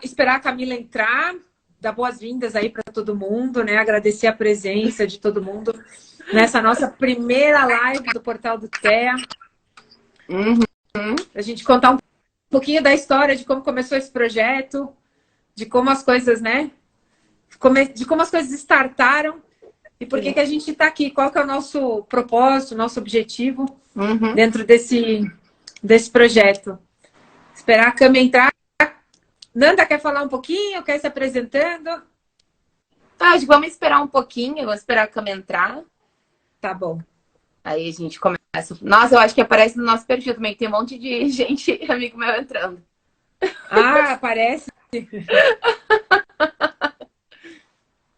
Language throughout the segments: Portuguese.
esperar a Camila entrar, dar boas-vindas aí para todo mundo, né? Agradecer a presença de todo mundo nessa nossa primeira live do Portal do TEA. A gente contar um pouquinho da história de como começou esse projeto, de como as coisas, né? De como as coisas startaram e por que a gente está aqui. Qual que é o nosso propósito, o nosso objetivo dentro desse projeto. Esperar a Cami entrar. Nanda, quer falar um pouquinho? Quer se apresentando? Tá, vamos esperar um pouquinho. Vamos esperar a Cami entrar. Tá bom. Aí a gente começa. Nossa, eu acho que aparece no nosso perfil também. Tem um monte de gente, amigo meu, entrando. Ah, aparece.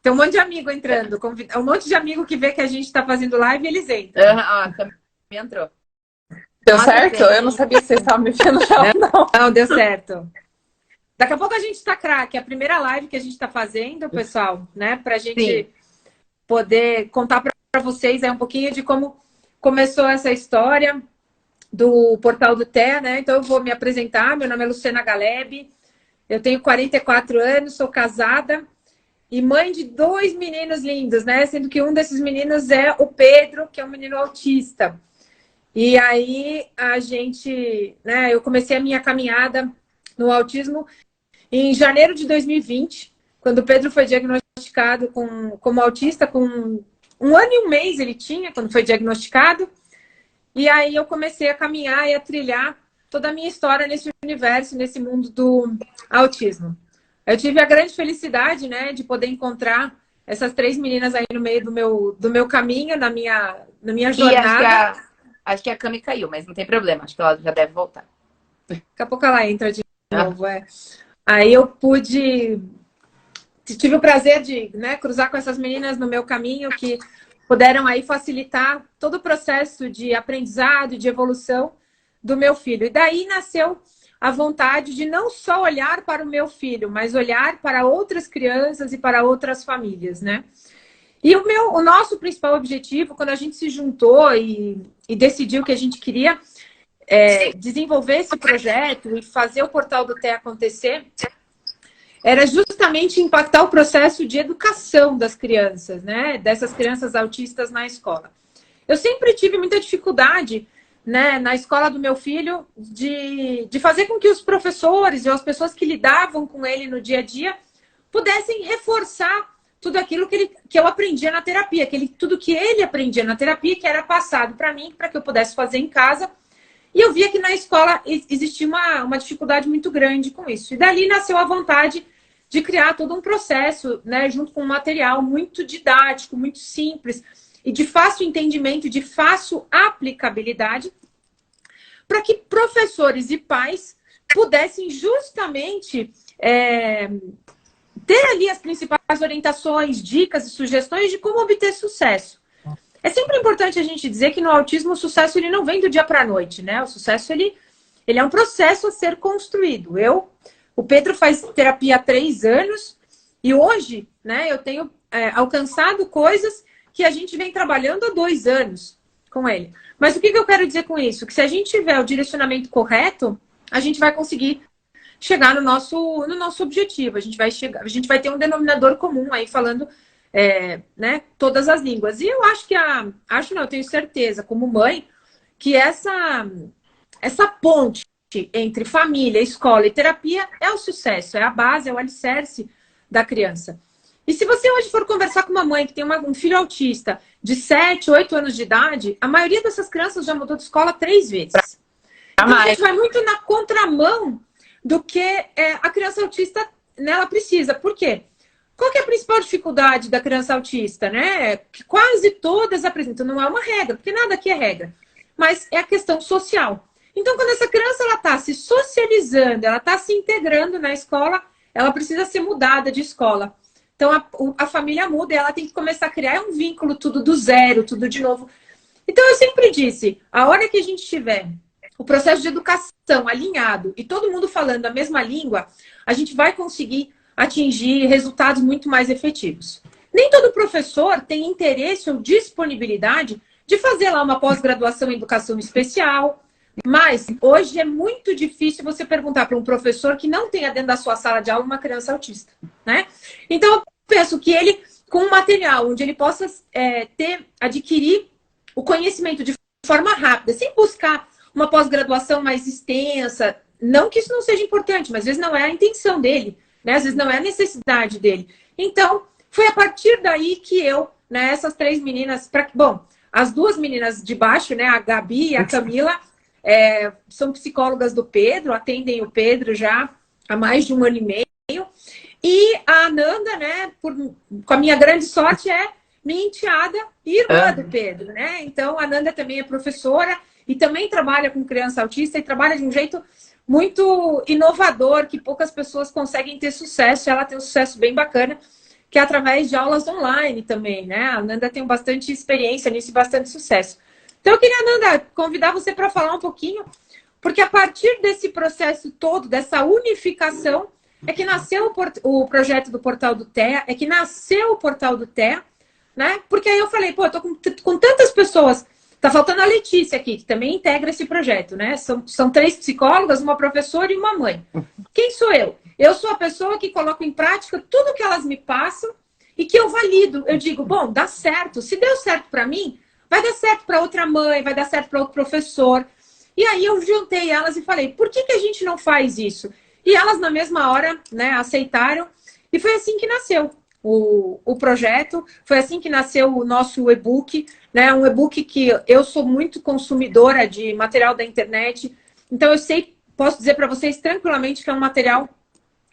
Tem um monte de amigo entrando. Um monte de amigo que vê que a gente está fazendo live e eles entram. A Cami entrou. Deu certo? Eu não sabia se vocês estavam me vendo, não. Não, deu certo. Daqui a pouco a gente está craque. É a primeira live que a gente está fazendo, pessoal, né? Para a gente poder contar para vocês aí um pouquinho de como começou essa história do Portal do TEA, né? Então eu vou me apresentar. Meu nome é Luciana Galeb. Eu tenho 44 anos, sou casada e mãe de 2 meninos lindos, né? Sendo que um desses meninos é o Pedro, que é um menino autista. E aí a gente, né? Eu comecei a minha caminhada no autismo em janeiro de 2020, quando o Pedro foi diagnosticado como autista, com 1 ano e 1 mês ele tinha, quando foi diagnosticado. E aí eu comecei a caminhar e a trilhar toda a minha história nesse universo, nesse mundo do autismo. Eu tive a grande felicidade, né, de poder encontrar essas 3 meninas aí no meio do meu caminho, na minha jornada. Acho que a Cami caiu, mas não tem problema. Acho que ela já deve voltar. Daqui a pouco ela entra de novo, Aí eu tive o prazer de, né, cruzar com essas meninas no meu caminho que puderam aí facilitar todo o processo de aprendizado, de evolução do meu filho. E daí nasceu a vontade de não só olhar para o meu filho, mas olhar para outras crianças e para outras famílias, né? E o nosso principal objetivo, quando a gente se juntou e decidiu que a gente queria desenvolver esse projeto e fazer o Portal do TEA acontecer, era justamente impactar o processo de educação das crianças, né? Dessas crianças autistas na escola. Eu sempre tive muita dificuldade, né, na escola do meu filho, de fazer com que os professores e as pessoas que lidavam com ele no dia a dia pudessem reforçar tudo aquilo que eu aprendia na terapia, tudo que ele aprendia na terapia, que era passado para mim, para que eu pudesse fazer em casa. E eu via que na escola existia uma dificuldade muito grande com isso. E dali nasceu a vontade de criar todo um processo, né, junto com um material muito didático, muito simples e de fácil entendimento, de fácil aplicabilidade, para que professores e pais pudessem justamente ter ali as principais orientações, dicas e sugestões de como obter sucesso. É sempre importante a gente dizer que no autismo o sucesso ele não vem do dia para a noite, né? O sucesso ele é um processo a ser construído. O Pedro faz terapia há 3 anos e hoje, né, eu tenho alcançado coisas que a gente vem trabalhando há 2 anos com ele. Mas o que eu quero dizer com isso? Que se a gente tiver o direcionamento correto, a gente vai conseguir chegar no nosso objetivo. A gente vai ter um denominador comum aí falando né, todas as línguas. E eu acho eu tenho certeza, como mãe, que essa ponte entre família, escola e terapia é o sucesso, é a base, é o alicerce da criança. E se você hoje for conversar com uma mãe que tem um filho autista de 7, 8 anos de idade, a maioria dessas crianças já mudou de escola 3 vezes. Então a gente vai muito na contramão do que a criança autista ela precisa. Por quê? Qual que é a principal dificuldade da criança autista, né? Que quase todas apresentam. Não é uma regra, porque nada aqui é regra. Mas é a questão social. Então, quando essa criança está se socializando, ela está se integrando na escola, ela precisa ser mudada de escola. Então, a família muda e ela tem que começar a criar um vínculo tudo do zero, tudo de novo. Então, eu sempre disse, a hora que a gente tiver o processo de educação alinhado e todo mundo falando a mesma língua, a gente vai conseguir atingir resultados muito mais efetivos. Nem todo professor tem interesse ou disponibilidade de fazer lá uma pós-graduação em educação especial, Mas hoje é muito difícil você perguntar para um professor que não tenha dentro da sua sala de aula uma criança autista, né? Então, eu penso que ele, com um material onde ele possa adquirir o conhecimento de forma rápida, sem buscar uma pós-graduação mais extensa, não que isso não seja importante, mas às vezes não é a intenção dele, né? Às vezes não é a necessidade dele. Então, foi a partir daí que eu, né, essas 3 meninas, bom, as 2 meninas de baixo, né, a Gabi e a Camila, são psicólogas do Pedro, atendem o Pedro já há mais de 1 ano e meio. E a Ananda, né, com a minha grande sorte, é minha enteada e irmã do Pedro, né? Então, a Ananda também é professora e também trabalha com criança autista e trabalha de um jeito muito inovador, que poucas pessoas conseguem ter sucesso. Ela tem um sucesso bem bacana, que é através de aulas online também, né? A Ananda tem bastante experiência nisso e bastante sucesso. Então, eu queria, Ananda, convidar você para falar um pouquinho, porque a partir desse processo todo, dessa unificação, é que nasceu o projeto do Portal do TEA, é que nasceu o Portal do TEA, né? Porque aí eu falei, pô, eu tô com tantas pessoas. Tá faltando a Letícia aqui, que também integra esse projeto, né? São 3 psicólogas, uma professora e uma mãe. Quem sou eu? Eu sou a pessoa que coloco em prática tudo que elas me passam e que eu valido. Eu digo, bom, dá certo. Se deu certo para mim, vai dar certo para outra mãe, vai dar certo para outro professor. E aí eu juntei elas e falei, por que a gente não faz isso? E elas, na mesma hora, né, aceitaram. E foi assim que nasceu o projeto. Foi assim que nasceu o nosso e-book, né? Um e-book que eu sou muito consumidora de material da internet. Então, posso dizer para vocês tranquilamente que é um material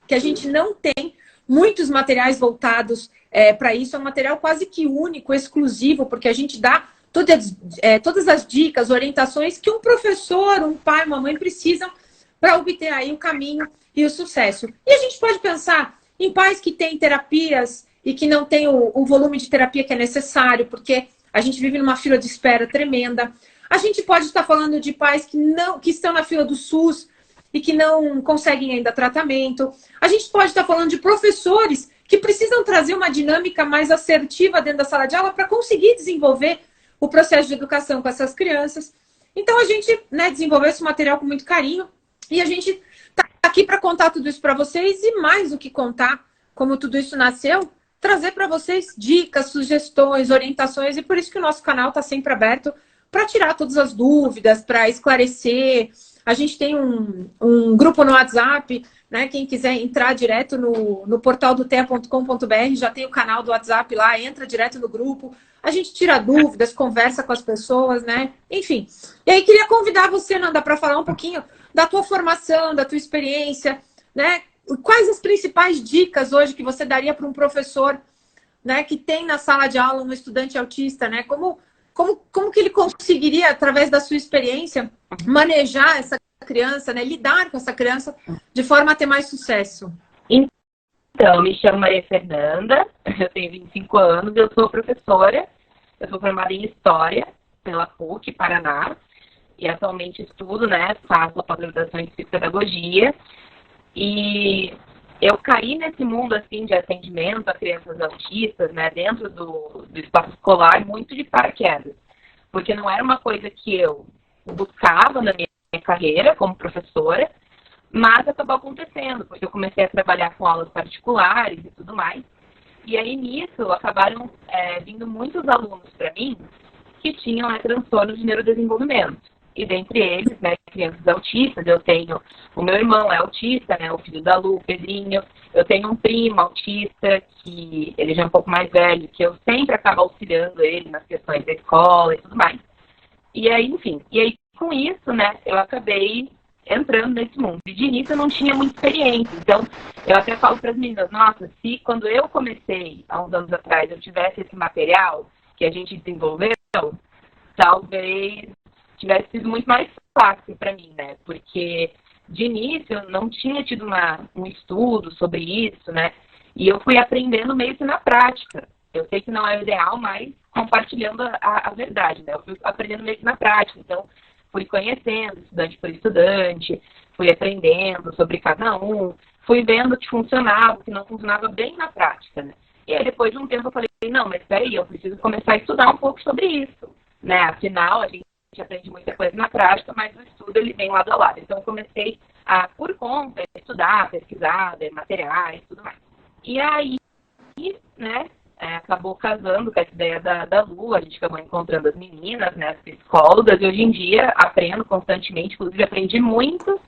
que a gente não tem muitos materiais voltados para isso. É um material quase que único, exclusivo, porque a gente dá todas as dicas, orientações que um professor, um pai, uma mãe precisam para obter aí o caminho e o sucesso. E a gente pode pensar em pais que têm terapias e que não têm o volume de terapia que é necessário, porque a gente vive numa fila de espera tremenda. A gente pode estar falando de pais que estão na fila do SUS e que não conseguem ainda tratamento. A gente pode estar falando de professores que precisam trazer uma dinâmica mais assertiva dentro da sala de aula para conseguir desenvolver o processo de educação com essas crianças. Então, a gente, né, desenvolveu esse material com muito carinho e a gente está aqui para contar tudo isso para vocês e mais do que contar como tudo isso nasceu, trazer para vocês dicas, sugestões, orientações, e por isso que o nosso canal está sempre aberto para tirar todas as dúvidas, para esclarecer. A gente tem um grupo no WhatsApp, né? Quem quiser entrar direto no portaldotea.com.br, já tem o canal do WhatsApp lá, entra direto no grupo. A gente tira dúvidas, conversa com as pessoas, né? Enfim. E aí, queria convidar você, Nanda, para falar um pouquinho da tua formação, da tua experiência, né? Quais as principais dicas hoje que você daria para um professor, né, que tem na sala de aula um estudante autista, né? Como que ele conseguiria, através da sua experiência, manejar essa criança, né? Lidar com essa criança de forma a ter mais sucesso? Então, me chamo Maria Fernanda, eu tenho 25 anos, eu sou professora, eu sou formada em História pela PUC, Paraná, e atualmente estudo, né, faço a pós-graduação em Psicopedagogia, e eu caí nesse mundo, assim, de atendimento a crianças autistas, né, dentro do espaço escolar, muito de paraquedas, porque não era uma coisa que eu buscava na minha carreira como professora, mas acabou acontecendo, porque eu comecei a trabalhar com aulas particulares e tudo mais. E aí, nisso, acabaram vindo muitos alunos para mim que tinham transtornos de neurodesenvolvimento. E dentre eles, né, crianças autistas, eu tenho o meu irmão é autista, né, o filho da Lu, o Pedrinho. Eu tenho um primo autista, que ele já é um pouco mais velho, que eu sempre acabo auxiliando ele nas questões da escola e tudo mais. E aí, enfim, com isso, né, eu acabei entrando nesse mundo. E de início eu não tinha muita experiência. Então, eu até falo para as meninas, nossa, se quando eu comecei, há uns anos atrás, eu tivesse esse material que a gente desenvolveu, talvez tivesse sido muito mais fácil para mim, né? Porque de início eu não tinha tido um estudo sobre isso, né? E eu fui aprendendo meio que na prática. Eu sei que não é o ideal, mas compartilhando a verdade, né? Eu fui aprendendo meio que na prática. Então, fui conhecendo estudante por estudante, fui aprendendo sobre cada um, fui vendo o que funcionava, o que não funcionava bem na prática, né? E aí, depois de um tempo, eu falei, não, mas peraí, eu preciso começar a estudar um pouco sobre isso, né? Afinal, a gente aprende muita coisa na prática, mas o estudo ele vem lado a lado. Então, eu comecei a, por conta, estudar, pesquisar, ver materiais, tudo mais. E aí, né, acabou casando com essa ideia da Lu, a gente acabou encontrando as meninas, né, as psicólogas, e hoje em dia aprendo constantemente, inclusive aprendi muito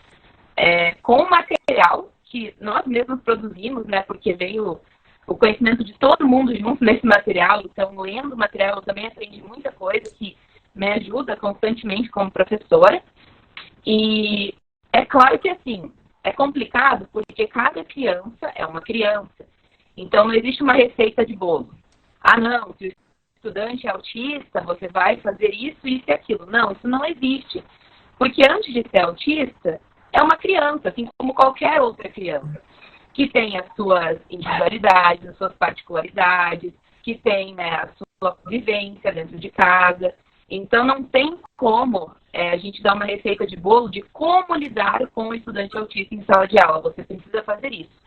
com o material que nós mesmos produzimos, né, porque veio o conhecimento de todo mundo junto nesse material, então lendo o material eu também aprendi muita coisa que me ajuda constantemente como professora. E é claro que, assim, é complicado porque cada criança é uma criança. Então, não existe uma receita de bolo. Ah, não, se o estudante é autista, você vai fazer isso, isso e aquilo. Não, isso não existe. Porque antes de ser autista, é uma criança, assim como qualquer outra criança, que tem as suas individualidades, as suas particularidades, que tem, né, a sua vivência dentro de casa. Então, não tem como a gente dar uma receita de bolo de como lidar com o estudante autista em sala de aula. Você precisa fazer isso.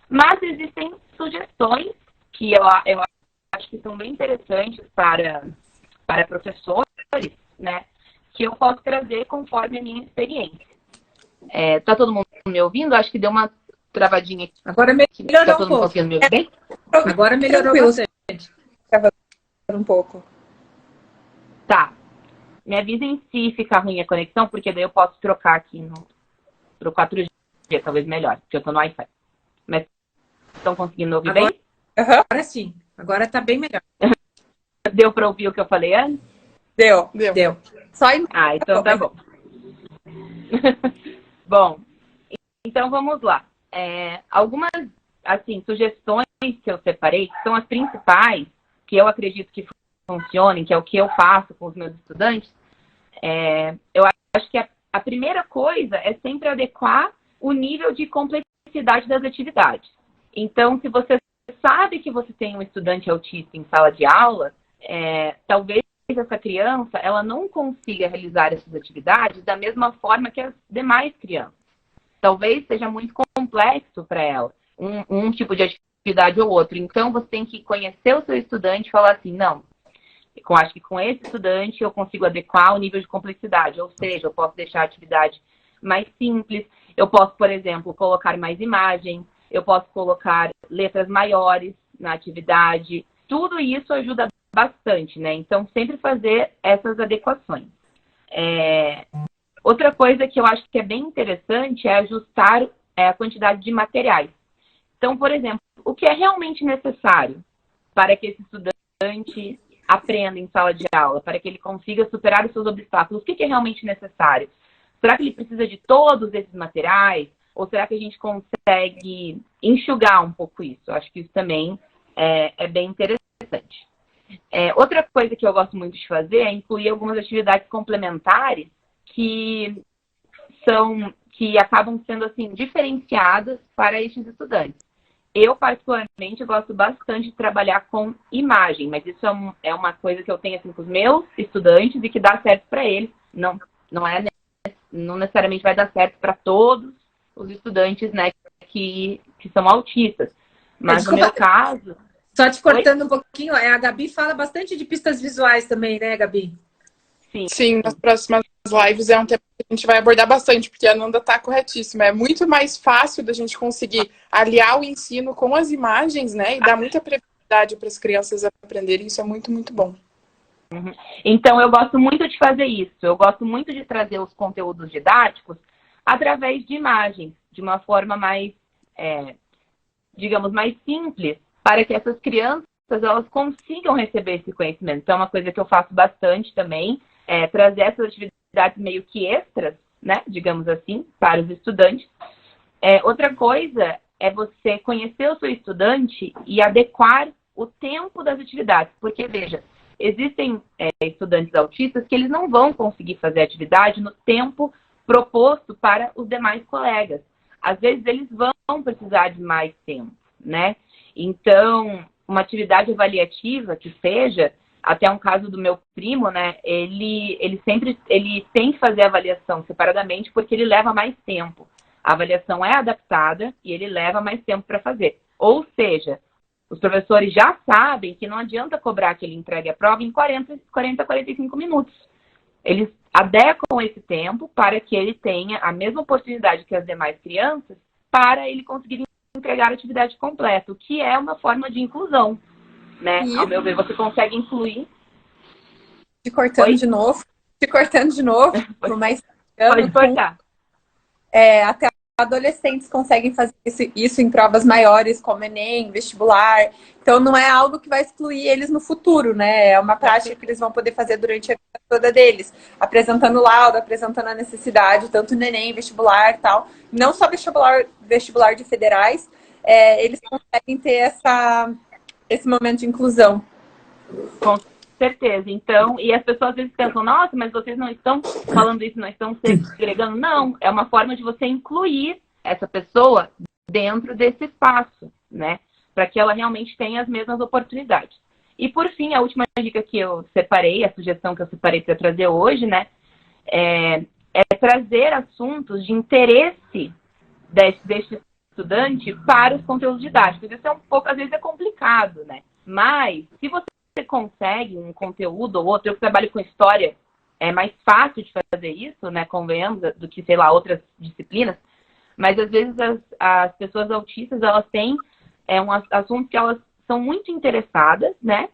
Mas existem sugestões que eu acho que são bem interessantes para professores, né? Que eu posso trazer conforme a minha experiência. Tá todo mundo me ouvindo? Acho que deu uma travadinha aqui. Agora melhorou tá todo mundo conseguindo me ouvir bem? Agora melhorou bastante. Um pouco. Tá. Me avisem se ficar ruim a conexão, porque daí eu posso trocar aqui pro 4G, talvez melhor, porque eu tô no Wi-Fi. Mas estão conseguindo ouvir bem? Agora sim. Agora tá bem melhor. Deu para ouvir o que eu falei antes? Deu. Só então tá bom. Bom, então vamos lá. Algumas, assim, sugestões que eu separei, que são as principais, que eu acredito que funcionem, que é o que eu faço com os meus estudantes. Eu acho que a primeira coisa é sempre adequar o nível de complexidade das atividades. Então, se você sabe que você tem um estudante autista em sala de aula, talvez essa criança ela não consiga realizar essas atividades da mesma forma que as demais crianças. Talvez seja muito complexo para ela, um tipo de atividade ou outro. Então, você tem que conhecer o seu estudante e falar assim, não, eu acho que com esse estudante eu consigo adequar o nível de complexidade. Ou seja, eu posso deixar a atividade mais simples, eu posso, por exemplo, colocar mais imagem, eu posso colocar letras maiores na atividade. Tudo isso ajuda bastante, né? Então, sempre fazer essas adequações. Outra coisa que eu acho que é bem interessante é ajustar a quantidade de materiais. Então, por exemplo, o que é realmente necessário para que esse estudante aprenda em sala de aula, para que ele consiga superar os seus obstáculos? O que é realmente necessário? Será que ele precisa de todos esses materiais? Ou será que a gente consegue enxugar um pouco isso? Eu acho que isso também é bem interessante. Outra coisa que eu gosto muito de fazer é incluir algumas atividades complementares que acabam sendo assim diferenciadas para estes estudantes. Eu, particularmente, gosto bastante de trabalhar com imagem, mas isso é uma coisa que eu tenho assim, com os meus estudantes e que dá certo para eles. Não necessariamente vai dar certo para todos os estudantes, né, que são autistas. Mas no meu caso... Só te cortando um pouquinho, a Gabi fala bastante de pistas visuais também, né, Gabi? Sim, nas próximas lives é um tema que a gente vai abordar bastante, porque a Nanda está corretíssima. É muito mais fácil da gente conseguir aliar o ensino com as imagens, né? E dar muita previsibilidade para as crianças aprenderem. Isso é muito, muito bom. Uhum. Então, eu gosto muito de fazer isso. Eu gosto muito de trazer os conteúdos didáticos através de imagens, de uma forma mais, digamos, mais simples, para que essas crianças elas consigam receber esse conhecimento. Então, é uma coisa que eu faço bastante também, trazer essas atividades meio que extras, né, digamos assim, para os estudantes. Outra coisa é você conhecer o seu estudante e adequar o tempo das atividades. Porque, veja, existem estudantes autistas que eles não vão conseguir fazer a atividade no tempo proposto para os demais colegas. Às vezes, eles vão precisar de mais tempo, né? Então, uma atividade avaliativa que seja, até um caso do meu primo, né? Ele tem que fazer a avaliação separadamente porque ele leva mais tempo. A avaliação é adaptada e ele leva mais tempo para fazer. Ou seja, os professores já sabem que não adianta cobrar que ele entregue a prova em 40 a 45 minutos. Eles adequam esse tempo para que ele tenha a mesma oportunidade que as demais crianças para ele conseguir entregar a atividade completa, o que é uma forma de inclusão, né? E... Ao meu ver, você consegue incluir... Te cortando de novo, por mais... Pode cortar. Até adolescentes conseguem fazer isso em provas maiores, como Enem, vestibular. Então, não é algo que vai excluir eles no futuro, né? É uma prática que eles vão poder fazer durante a vida toda deles. Apresentando laudo, apresentando a necessidade, tanto no Enem, vestibular e tal. Não só vestibular de federais, eles conseguem ter esse momento de inclusão. Com certeza. Então, e as pessoas às vezes pensam, nossa, mas vocês não estão falando isso, não estão segregando. Não, é uma forma de você incluir essa pessoa dentro desse espaço, né? Para que ela realmente tenha as mesmas oportunidades. E por fim, a última dica que eu separei, a sugestão que eu separei para trazer hoje, né? É trazer assuntos de interesse deste estudante para os conteúdos didáticos. Isso é um pouco, às vezes é complicado, né? Mas, se você consegue um conteúdo ou outro, eu que trabalho com história, é mais fácil de fazer isso, né, convenhamos, do que, sei lá, outras disciplinas, mas às vezes as pessoas autistas, elas têm um assunto que elas são muito interessadas, né,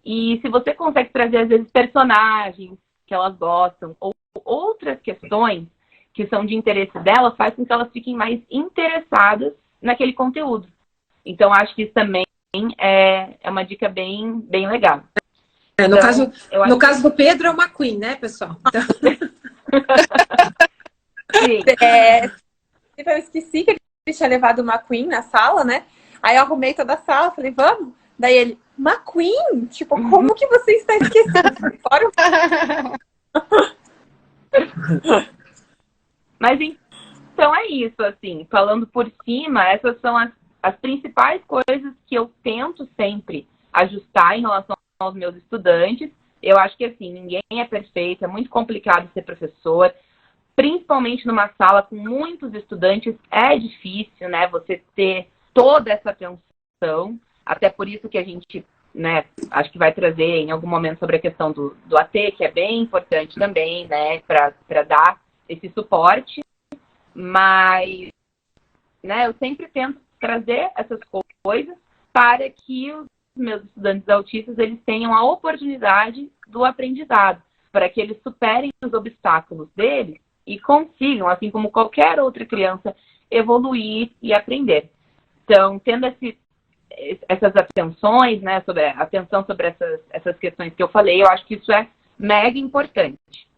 e se você consegue trazer, às vezes, personagens que elas gostam, ou outras questões que são de interesse delas, faz com que elas fiquem mais interessadas naquele conteúdo. Então, acho que isso também é uma dica bem, bem legal. No caso do Pedro, é uma Queen, né, pessoal? Então... Sim. Eu esqueci que ele tinha levado uma Queen na sala, né? Aí eu arrumei toda a sala, falei, vamos? Daí ele, McQueen? Tipo, como que você está esquecendo? Mas então é isso, assim, falando por cima, essas são as principais coisas que eu tento sempre ajustar em relação aos meus estudantes. Eu acho que, assim, ninguém é perfeito, é muito complicado ser professor, principalmente numa sala com muitos estudantes, é difícil, né, você ter toda essa atenção, até por isso que a gente, né, acho que vai trazer em algum momento sobre a questão do AT, que é bem importante também, né, para dar esse suporte, mas, né, eu sempre tento trazer essas coisas para que os meus estudantes autistas, eles tenham a oportunidade do aprendizado, para que eles superem os obstáculos deles e consigam, assim como qualquer outra criança, evoluir e aprender. Então, tendo essas atenções, né, atenção sobre essas questões que eu falei, eu acho que isso é mega importante.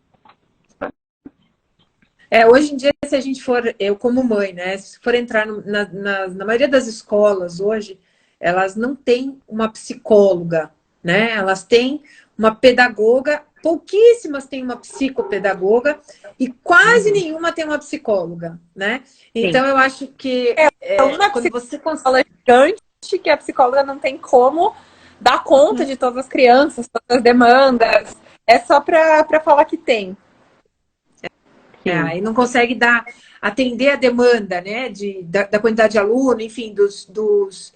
Hoje em dia, se a gente for, eu como mãe, né, se for entrar na maioria das escolas hoje, elas não têm uma psicóloga, né, elas têm uma pedagoga, pouquíssimas têm uma psicopedagoga e quase nenhuma tem uma psicóloga, né? Então, Sim. eu acho que quando você consegue gigante que a psicóloga não tem como dar conta de todas as crianças, todas as demandas, é só para falar que tem. E não consegue atender a demanda, né, da quantidade de aluno, enfim, dos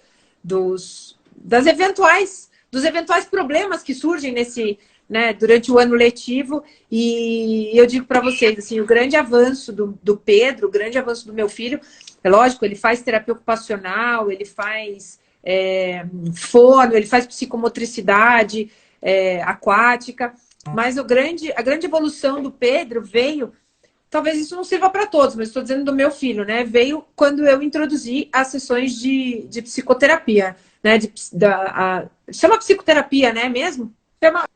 eventuais problemas que surgem durante o ano letivo. E eu digo para vocês, assim, o grande avanço do Pedro, o grande avanço do meu filho, é lógico, ele faz terapia ocupacional, ele faz fono, ele faz psicomotricidade aquática, mas a grande evolução do Pedro veio. Talvez isso não sirva para todos, mas estou dizendo do meu filho, né? Veio quando eu introduzi as sessões de psicoterapia, né? Chama psicoterapia, né? Mesmo? Chama...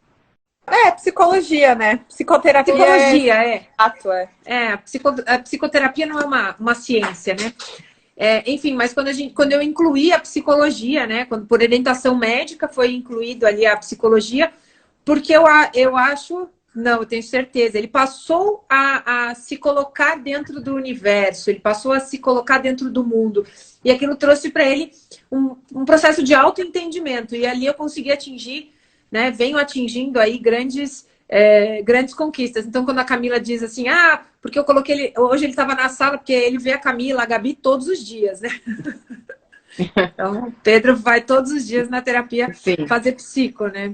psicologia, né? Psicoterapia. Psicologia, Ato, a psicoterapia não é uma ciência, né? Enfim, mas quando eu incluí a psicologia, né? Por orientação médica foi incluído ali a psicologia, porque eu acho... Não, eu tenho certeza. Ele passou a se colocar dentro do universo, ele passou a se colocar dentro do mundo. E aquilo trouxe para ele um processo de autoentendimento. E ali eu consegui atingir, né? Venho atingindo aí grandes conquistas. Então, quando a Camila diz assim, porque eu coloquei ele. Hoje ele estava na sala, porque ele vê a Camila, a Gabi, todos os dias, né? Então, Pedro vai todos os dias na terapia fazer psico, né?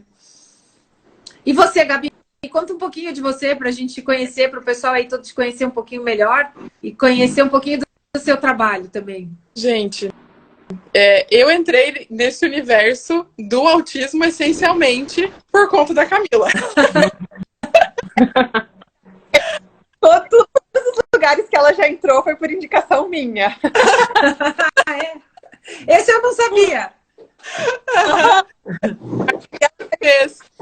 E você, Gabi? conta um pouquinho de você para a gente conhecer, para o pessoal aí todo te conhecer um pouquinho melhor e conhecer um pouquinho do seu trabalho também. Gente, eu entrei nesse universo do autismo essencialmente por conta da Camila. Todos os lugares que ela já entrou foi por indicação minha. Esse eu não sabia.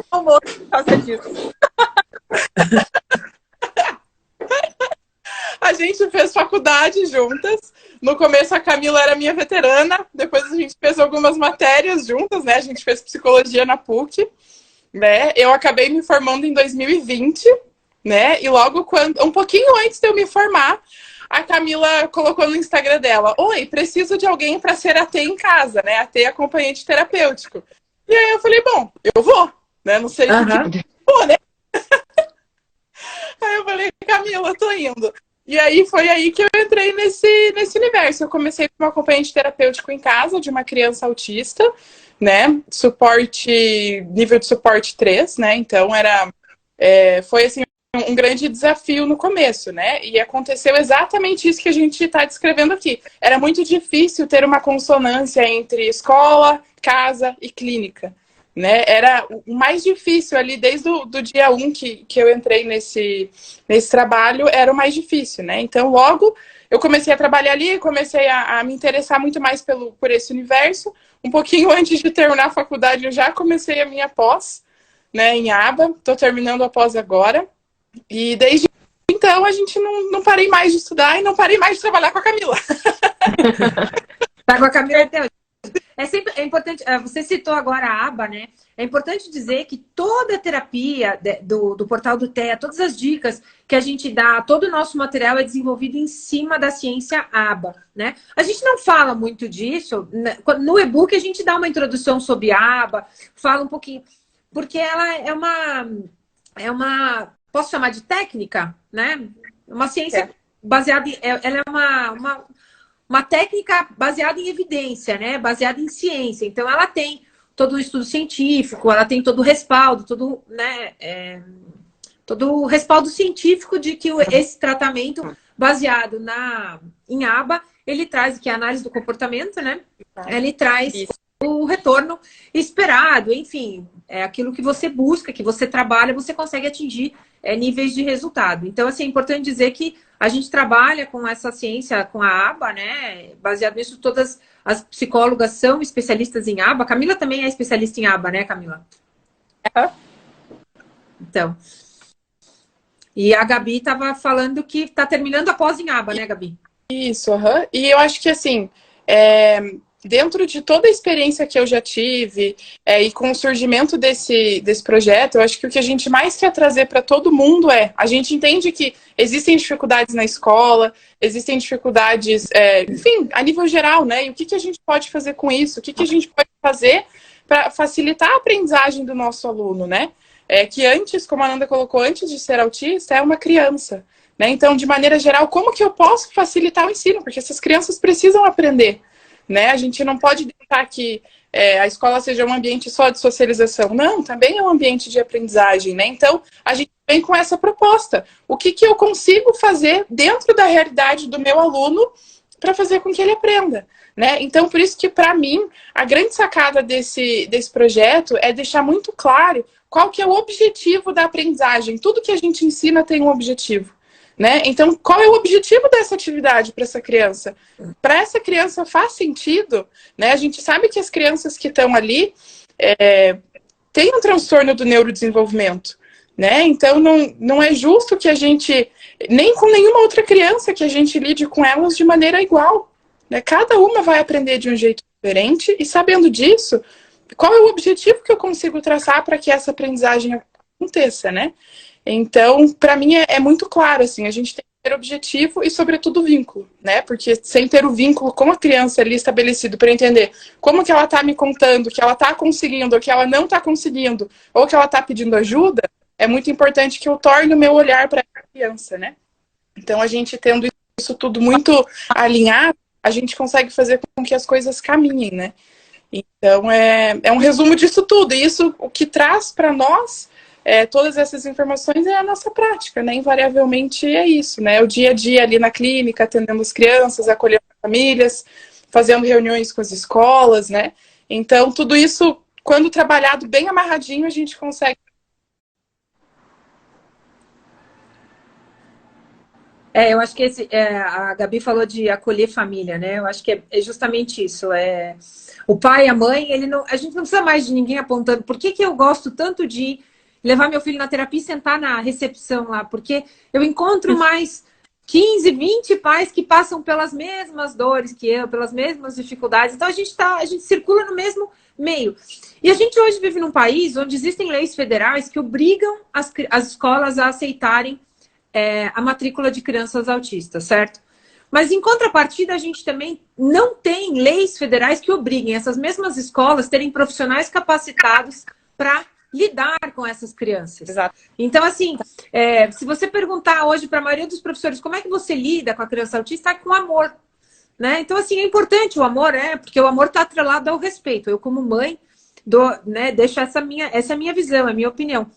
Almoço por causa disso. A gente fez faculdade juntas. No começo a Camila era minha veterana, depois a gente fez algumas matérias juntas, né? A gente fez psicologia na PUC, né? Eu acabei me formando em 2020, né? E logo um pouquinho antes de eu me formar, a Camila colocou no Instagram dela: oi, preciso de alguém para ser AT em casa, né? AT acompanhante terapêutico. E aí eu falei, bom, eu vou, né? Não sei o que vou, né? Aí eu falei, Camila, tô indo. E aí foi aí que eu entrei nesse universo. Eu comecei como acompanhante terapêutico em casa de uma criança autista, né? Nível de suporte 3, né? Então foi assim um grande desafio no começo, né? E aconteceu exatamente isso que a gente está descrevendo aqui. Era muito difícil ter uma consonância entre escola, casa e clínica, né? Era o mais difícil ali, desde do dia 1 que eu entrei nesse trabalho, era o mais difícil, né? Então, logo, eu comecei a trabalhar ali, comecei a me interessar muito mais por esse universo. Um pouquinho antes de terminar a faculdade, eu já comecei a minha pós, né, em aba. Estou terminando a pós agora. E desde então, a gente não parei mais de estudar e não parei mais de trabalhar com a Camila. Tá com a Camila até hoje. É importante, você citou agora a aba, né? É importante dizer que toda a terapia do portal do TEA, todas as dicas que a gente dá, todo o nosso material é desenvolvido em cima da ciência aba, né? A gente não fala muito disso, né? No e-book a gente dá uma introdução sobre a aba, fala um pouquinho, porque ela é uma posso chamar de técnica, né? Uma ciência baseada em, ela é uma técnica baseada em evidência, né? Baseada em ciência. Então, ela tem todo o estudo científico, ela tem todo o respaldo, todo o respaldo científico de que esse tratamento baseado em aba, ele traz, que é a análise do comportamento, né? Ele traz o retorno esperado, enfim, é aquilo que você busca, que você trabalha, você consegue atingir níveis de resultado. Então, assim, é importante dizer que a gente trabalha com essa ciência, com a aba, né? Baseado nisso, todas as psicólogas são especialistas em aba. A Camila também é especialista em aba, né, Camila? Então. E a Gabi estava falando que está terminando a pós em aba, né, Gabi? Isso, E eu acho que, assim, dentro de toda a experiência que eu já tive e com o surgimento desse projeto, eu acho que o que a gente mais quer trazer para todo mundo a gente entende que existem dificuldades na escola, existem dificuldades, enfim, a nível geral, né? E o que a gente pode fazer com isso? O que a gente pode fazer para facilitar a aprendizagem do nosso aluno, né? Que antes, como a Nanda colocou, antes de ser autista, é uma criança, né? Então, de maneira geral, como que eu posso facilitar o ensino? Porque essas crianças precisam aprender, né? A gente não pode deixar que a escola seja um ambiente só de socialização. Não, também é um ambiente de aprendizagem, né? Então, a gente vem com essa proposta. O que eu consigo fazer dentro da realidade do meu aluno para fazer com que ele aprenda, né? Então, por isso que, para mim, a grande sacada desse projeto é deixar muito claro qual que é o objetivo da aprendizagem. Tudo que a gente ensina tem um objetivo, né? Então, qual é o objetivo dessa atividade para essa criança? Para essa criança faz sentido, né? A gente sabe que as crianças que estão ali têm um transtorno do neurodesenvolvimento, né? Então, não é justo que a gente, nem com nenhuma outra criança, que a gente lide com elas de maneira igual, né? Cada uma vai aprender de um jeito diferente e, sabendo disso, qual é o objetivo que eu consigo traçar para que essa aprendizagem aconteça, né? Então, para mim é muito claro, assim, a gente tem que ter objetivo e, sobretudo, vínculo, né? Porque sem ter o vínculo com a criança ali estabelecido para entender como que ela está me contando, que ela está conseguindo, ou que ela não está conseguindo, ou que ela está pedindo ajuda, é muito importante que eu torne o meu olhar para a criança, né? Então, a gente tendo isso tudo muito alinhado, a gente consegue fazer com que as coisas caminhem, né? Então, é um resumo disso tudo. E isso, o que traz para nós todas essas informações é a nossa prática, né? Invariavelmente é isso, né? O dia a dia ali na clínica, atendendo as crianças, acolhendo as famílias, fazendo reuniões com as escolas, né? Então, tudo isso, quando trabalhado bem amarradinho, a gente consegue. Eu acho que a Gabi falou de acolher família, né? Eu acho que é justamente isso. O pai, a mãe, a gente não precisa mais de ninguém apontando. Por que eu gosto tanto de levar meu filho na terapia e sentar na recepção lá? Porque eu encontro mais 15, 20 pais que passam pelas mesmas dores que eu, pelas mesmas dificuldades. Então a gente circula no mesmo meio. E a gente hoje vive num país onde existem leis federais que obrigam as escolas a aceitarem a matrícula de crianças autistas, certo? Mas, em contrapartida, a gente também não tem leis federais que obriguem essas mesmas escolas terem profissionais capacitados para lidar com essas crianças. Exato. Então, assim, se você perguntar hoje para a maioria dos professores como é que você lida com a criança autista, é com amor, né? Então, assim, é importante o amor, porque o amor está atrelado ao respeito. Eu, como mãe, deixo essa é a minha visão, é a minha opinião.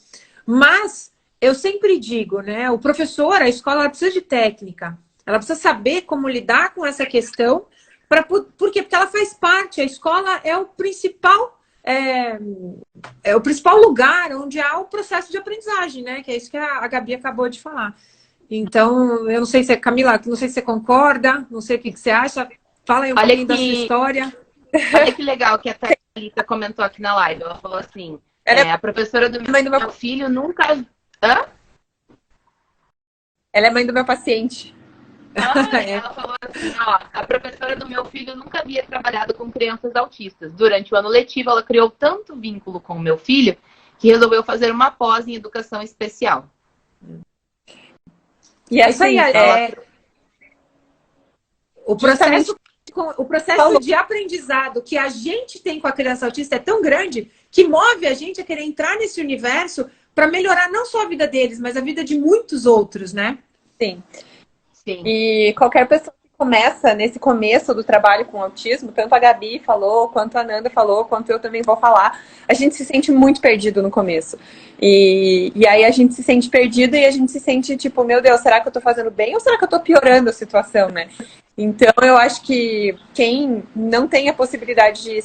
Mas eu sempre digo, né? O professor, a escola, ela precisa de técnica. Ela precisa saber como lidar com essa questão. Por quê? Porque ela faz parte. A escola é o principal lugar onde há o processo de aprendizagem, né? Que é isso que a Gabi acabou de falar. Então, eu não sei se Camila, não sei se você concorda, não sei o que você acha. Fala aí um pouquinho da sua história. Olha que legal que a Thalita comentou aqui na live. Ela falou assim, a professora do meu filho nunca... Hã? Ela é mãe do meu paciente. Ela falou assim, a professora do meu filho nunca havia trabalhado com crianças autistas. Durante o ano letivo, ela criou tanto vínculo com o meu filho que resolveu fazer uma pós em educação especial. E assim, o processo de aprendizado que a gente tem com a criança autista é tão grande que move a gente a querer entrar nesse universo para melhorar não só a vida deles, mas a vida de muitos outros, né? Sim. E qualquer pessoa que começa nesse começo do trabalho com autismo, tanto a Gabi falou, quanto a Nanda falou, quanto eu também vou falar, a gente se sente muito perdido no começo. E aí a gente se sente perdido e a gente se sente tipo, meu Deus, será que eu tô fazendo bem ou será que eu tô piorando a situação, né? Então eu acho que quem não tem a possibilidade de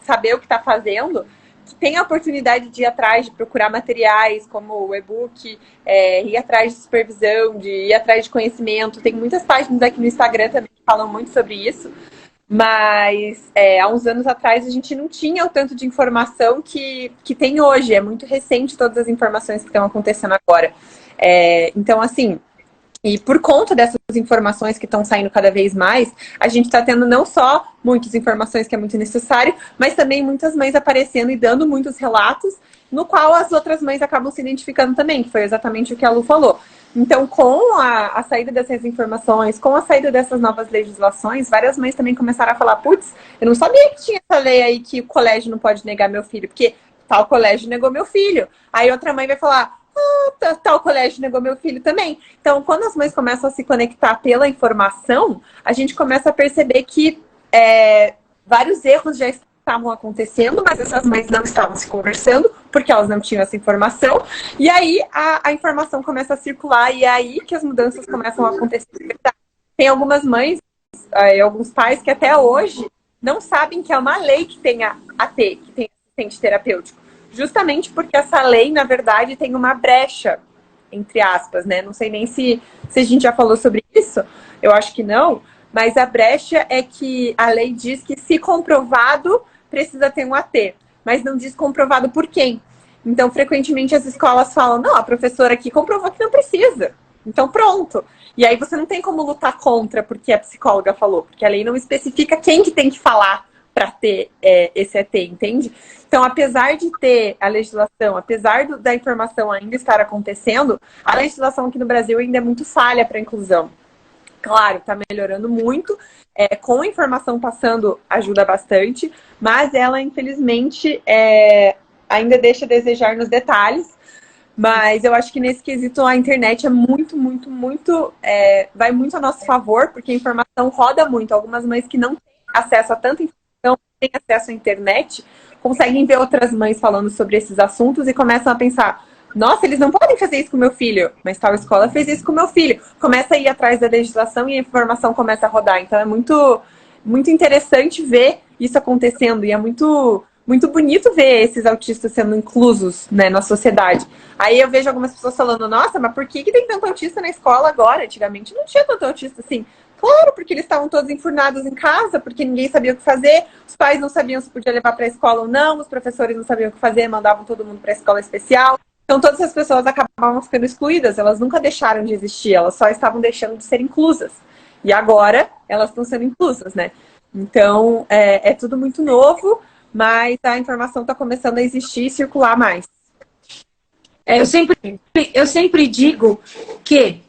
saber o que tá fazendo, que tem a oportunidade de ir atrás, de procurar materiais como o e-book, ir atrás de supervisão, de ir atrás de conhecimento. Tem muitas páginas aqui no Instagram também que falam muito sobre isso, mas há uns anos atrás a gente não tinha o tanto de informação que tem hoje. É muito recente todas as informações que estão acontecendo agora. Então, assim... E por conta dessas informações que estão saindo cada vez mais, a gente está tendo não só muitas informações que é muito necessário, mas também muitas mães aparecendo e dando muitos relatos, no qual as outras mães acabam se identificando também, que foi exatamente o que a Lu falou. Então, com a saída dessas informações, com a saída dessas novas legislações, várias mães também começaram a falar, putz, eu não sabia que tinha essa lei aí que o colégio não pode negar meu filho, porque tal colégio negou meu filho. Aí outra mãe vai falar... tal colégio negou meu filho também. Então, quando as mães começam a se conectar pela informação, a gente começa a perceber que vários erros já estavam acontecendo, mas essas mães não estavam se conversando, porque elas não tinham essa informação. E aí, a informação começa a circular, e é aí que as mudanças começam a acontecer. Tem algumas mães, alguns pais, que até hoje não sabem que é uma lei que tem a AT, que tem assistente terapêutico. Justamente porque essa lei, na verdade, tem uma brecha, entre aspas, né? Não sei nem se a gente já falou sobre isso, eu acho que não, mas a brecha é que a lei diz que, se comprovado, precisa ter um AT, mas não diz comprovado por quem. Então, frequentemente, as escolas falam, não, a professora aqui comprovou que não precisa, então pronto. E aí você não tem como lutar contra porque a psicóloga falou, porque a lei não especifica quem que tem que falar para ter esse AT, entende? Então, apesar de ter a legislação, apesar da informação ainda estar acontecendo, a legislação aqui no Brasil ainda é muito falha para a inclusão. Claro, está melhorando muito, com a informação passando ajuda bastante, mas ela, infelizmente, ainda deixa a desejar nos detalhes. Mas eu acho que nesse quesito a internet é muito, muito, muito... vai muito a nosso favor, porque a informação roda muito. Algumas mães que não têm acesso a tanta informação, acesso à internet, conseguem ver outras mães falando sobre esses assuntos e começam a pensar, Nossa, eles não podem fazer isso com o meu filho, mas tal escola fez isso com o meu filho. Começa a ir atrás da legislação e a informação começa a rodar. Então é muito, muito interessante ver isso acontecendo e é muito, muito bonito ver esses autistas sendo inclusos, né, na sociedade. Aí eu vejo algumas pessoas falando, nossa, mas por que tem tanto autista na escola agora? Antigamente não tinha tanto autista assim. Claro, porque eles estavam todos enfurnados em casa, porque ninguém sabia o que fazer, os pais não sabiam se podia levar para a escola ou não, os professores não sabiam o que fazer, mandavam todo mundo para a escola especial. Então todas as pessoas acabavam ficando excluídas, elas nunca deixaram de existir, elas só estavam deixando de ser inclusas. E agora elas estão sendo inclusas, né? Então é tudo muito novo, mas a informação está começando a existir e circular mais. Eu sempre digo que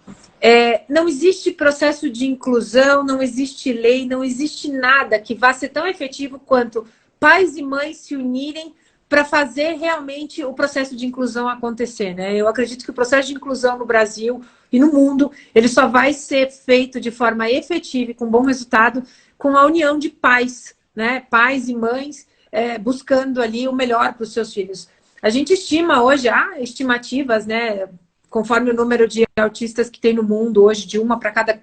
não existe processo de inclusão, não existe lei, não existe nada que vá ser tão efetivo quanto pais e mães se unirem para fazer realmente o processo de inclusão acontecer, né? Eu acredito que o processo de inclusão no Brasil e no mundo, ele só vai ser feito de forma efetiva e com bom resultado com a união de pais, né? Pais e mães buscando ali o melhor para os seus filhos. A gente estima hoje, há estimativas, né? Conforme o número de autistas que tem no mundo hoje, de uma para cada...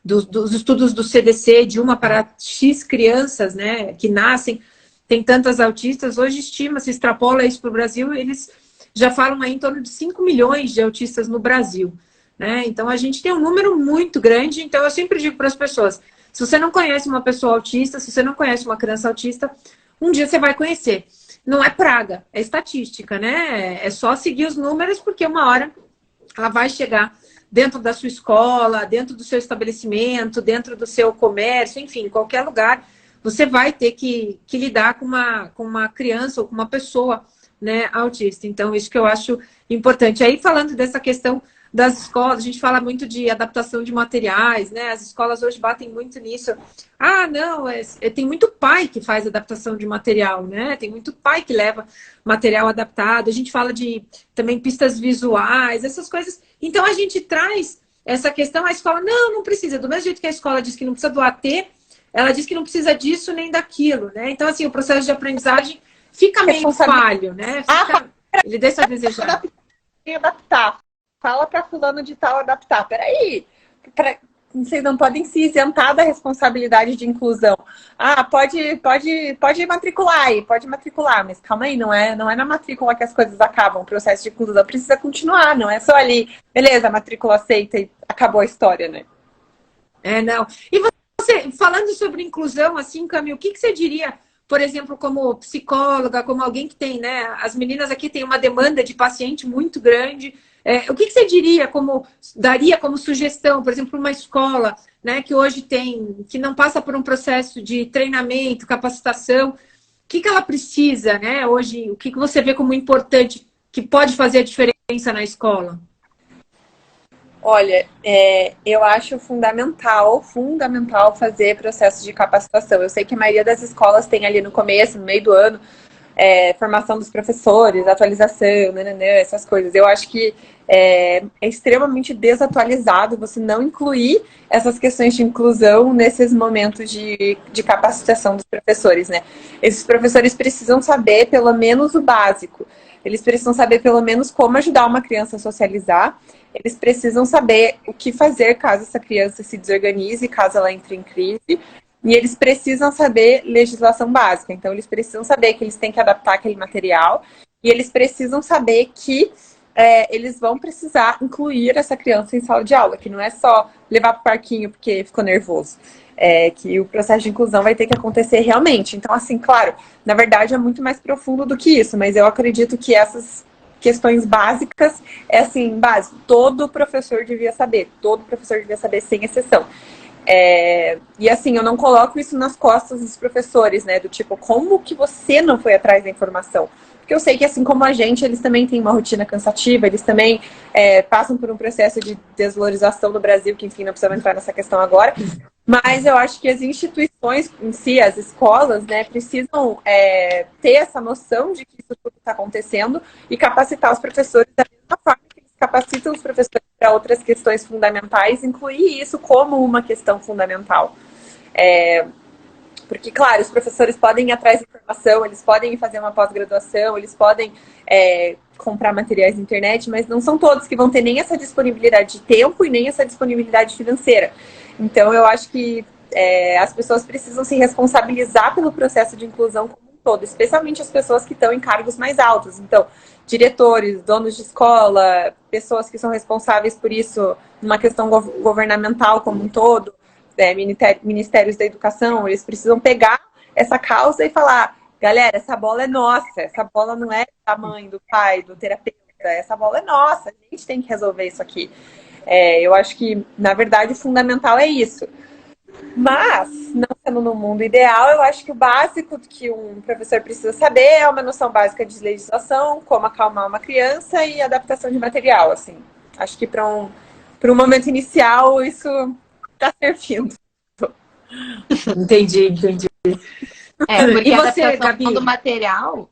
Dos estudos do CDC, de uma para X crianças, né? Que nascem, tem tantas autistas. Hoje estima-se, extrapola isso para o Brasil, eles já falam aí em torno de 5 milhões de autistas no Brasil, né? Então a gente tem um número muito grande. Então eu sempre digo para as pessoas, se você não conhece uma pessoa autista, se você não conhece uma criança autista, um dia você vai conhecer. Não é praga, é estatística, né? É só seguir os números, porque uma hora ela vai chegar dentro da sua escola, dentro do seu estabelecimento, dentro do seu comércio, enfim, em qualquer lugar, você vai ter que lidar com uma criança ou com uma pessoa, né, autista. Então, isso que eu acho importante. Aí, falando dessa questão das escolas, a gente fala muito de adaptação de materiais, né? As escolas hoje batem muito nisso. Ah, não, tem muito pai que faz adaptação de material, né? Tem muito pai que leva material adaptado. A gente fala de também pistas visuais, essas coisas. Então, a gente traz essa questão, a escola, não precisa. Do mesmo jeito que a escola diz que não precisa do AT, ela diz que não precisa disso nem daquilo, né? Então, assim, o processo de aprendizagem fica meio falho, né? Ele deixa a desejar. Adaptar. Fala para fulano de tal adaptar. Peraí, vocês não podem se isentar da responsabilidade de inclusão. Ah, pode matricular aí, pode matricular, mas calma aí, não é na matrícula que as coisas acabam. O processo de inclusão precisa continuar, não é só ali, beleza, a matrícula aceita e acabou a história, né? Não. E você, falando sobre inclusão, assim, Cami, o que você diria, por exemplo, como psicóloga, como alguém que tem, né? As meninas aqui têm uma demanda de paciente muito grande. O que você diria, daria como sugestão, por exemplo, uma escola, né, que hoje que não passa por um processo de treinamento, capacitação, o que ela precisa, né, hoje, o que você vê como importante, que pode fazer a diferença na escola? Olha, eu acho fundamental fazer processo de capacitação. Eu sei que a maioria das escolas tem ali no começo, no meio do ano, formação dos professores, atualização, essas coisas. Eu acho que é extremamente desatualizado você não incluir essas questões de inclusão nesses momentos de capacitação dos professores, né? Esses professores precisam saber pelo menos o básico. Eles precisam saber pelo menos como ajudar uma criança a socializar. Eles precisam saber o que fazer caso essa criança se desorganize, caso ela entre em crise. E eles precisam saber legislação básica. Então, eles precisam saber que eles têm que adaptar aquele material. E eles precisam saber que eles vão precisar incluir essa criança em sala de aula. Que não é só levar para o parquinho porque ficou nervoso. Que o processo de inclusão vai ter que acontecer realmente. Então, assim, claro, na verdade é muito mais profundo do que isso. Mas eu acredito que essas questões básicas assim, básico. Todo professor devia saber. Todo professor devia saber, sem exceção. E assim, eu não coloco isso nas costas dos professores, né? Do tipo, como que você não foi atrás da informação? Porque eu sei que assim como a gente, eles também têm uma rotina cansativa, eles também passam por um processo de desvalorização no Brasil, que enfim, não precisamos entrar nessa questão agora. Mas eu acho que as instituições em si, as escolas, né, precisam ter essa noção de que isso tudo está acontecendo e capacitar os professores da mesma forma que eles capacitam os professores para outras questões fundamentais, incluir isso como uma questão fundamental. Porque, claro, os professores podem ir atrás de informação, eles podem fazer uma pós-graduação, eles podem comprar materiais na internet, mas não são todos que vão ter nem essa disponibilidade de tempo e nem essa disponibilidade financeira. Então, eu acho que as pessoas precisam se responsabilizar pelo processo de inclusão como um todo, especialmente as pessoas que estão em cargos mais altos. Então, diretores, donos de escola, pessoas que são responsáveis por isso numa questão governamental como um todo, ministérios da educação, eles precisam pegar essa causa e falar: galera, essa bola é nossa, essa bola não é da mãe, do pai, do terapeuta, essa bola é nossa, a gente tem que resolver isso aqui. Eu acho que, na verdade, o fundamental é isso. Mas, não sendo no mundo ideal, eu acho que o básico que um professor precisa saber é uma noção básica de legislação, como acalmar uma criança e adaptação de material, assim. Acho que para um momento inicial isso está servindo. Entendi. Porque E a você, adaptação Gabi? do material,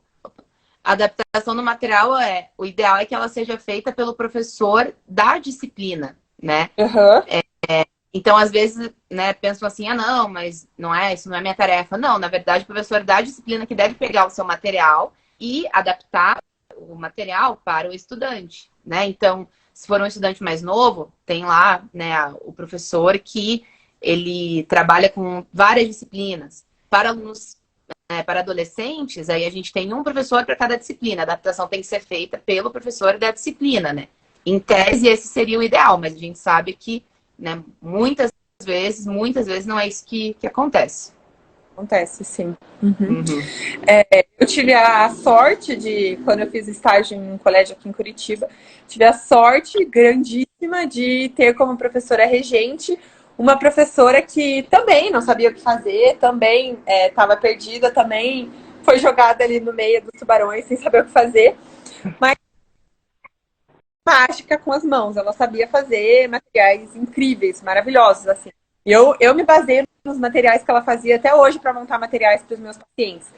o ideal é que ela seja feita pelo professor da disciplina, né? Uhum. Então, às vezes, né, pensam assim, não, mas isso não é minha tarefa. Não, na verdade, o professor da disciplina que deve pegar o seu material e adaptar o material para o estudante, né? Então, se for um estudante mais novo, tem lá, né, o professor que ele trabalha com várias disciplinas. Para alunos, para adolescentes, aí a gente tem um professor para cada disciplina. A adaptação tem que ser feita pelo professor da disciplina, né? Em tese, esse seria o ideal, mas a gente sabe que, né, muitas vezes não é isso que acontece. Acontece, sim. Uhum. Eu tive a sorte de, quando eu fiz estágio em um colégio aqui em Curitiba, tive a sorte grandíssima de ter como professora regente uma professora que também não sabia o que fazer, também estava perdida, também foi jogada ali no meio dos tubarões sem saber o que fazer, mas mágica com as mãos. Ela sabia fazer materiais incríveis, maravilhosos, assim. E eu me baseio nos materiais que ela fazia até hoje para montar materiais para os meus pacientes.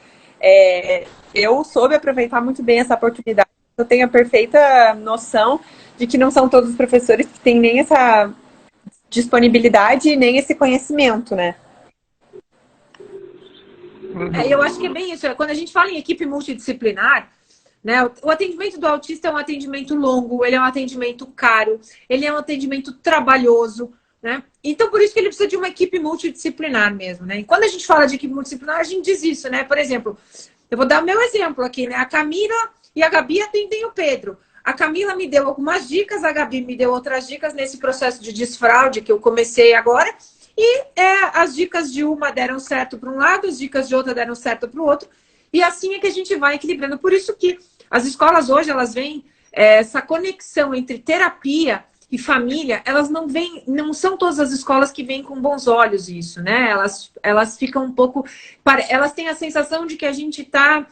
Eu soube aproveitar muito bem essa oportunidade. Eu tenho a perfeita noção de que não são todos os professores que têm nem essa disponibilidade nem esse conhecimento, né? Eu acho que é bem isso. Quando a gente fala em equipe multidisciplinar, né, o atendimento do autista é um atendimento longo, ele é um atendimento caro, ele é um atendimento trabalhoso, né? Então, por isso que ele precisa de uma equipe multidisciplinar mesmo, né? E quando a gente fala de equipe multidisciplinar, a gente diz isso, né? Por exemplo, eu vou dar o meu exemplo aqui, né? A Camila e a Gabi atendem o Pedro. A Camila me deu algumas dicas, a Gabi me deu outras dicas nesse processo de desfraude que eu comecei agora. E as dicas de uma deram certo para um lado, as dicas de outra deram certo para o outro. E assim é que a gente vai equilibrando. Por isso que as escolas hoje, elas veem essa conexão entre terapia e família, elas não são todas as escolas que veem com bons olhos isso, né? Elas ficam um pouco... Elas têm a sensação de que a gente está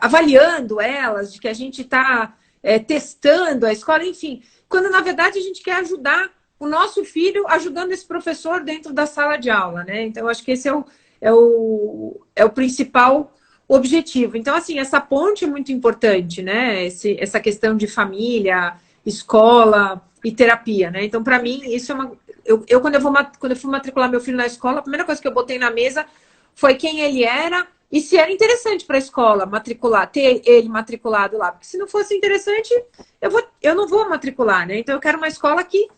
avaliando elas, de que a gente está testando a escola, enfim. Quando, na verdade, a gente quer ajudar o nosso filho, ajudando esse professor dentro da sala de aula, né? Então, eu acho que esse é o principal objetivo. Então, assim, essa ponte é muito importante, né? Essa questão de família, escola e terapia, né? Então, para mim, isso é uma... quando eu fui matricular meu filho na escola, a primeira coisa que eu botei na mesa foi quem ele era e se era interessante para a escola ter ele matriculado lá. Porque se não fosse interessante, eu não vou matricular, né? Então, eu quero uma escola que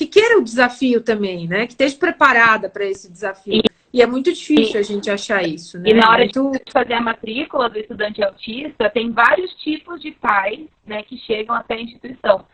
queira o desafio também, né? Que esteja preparada para esse desafio. E é muito difícil a gente achar isso, né? E na hora de fazer a matrícula do estudante autista, tem vários tipos de pais, né, que chegam até a instituição.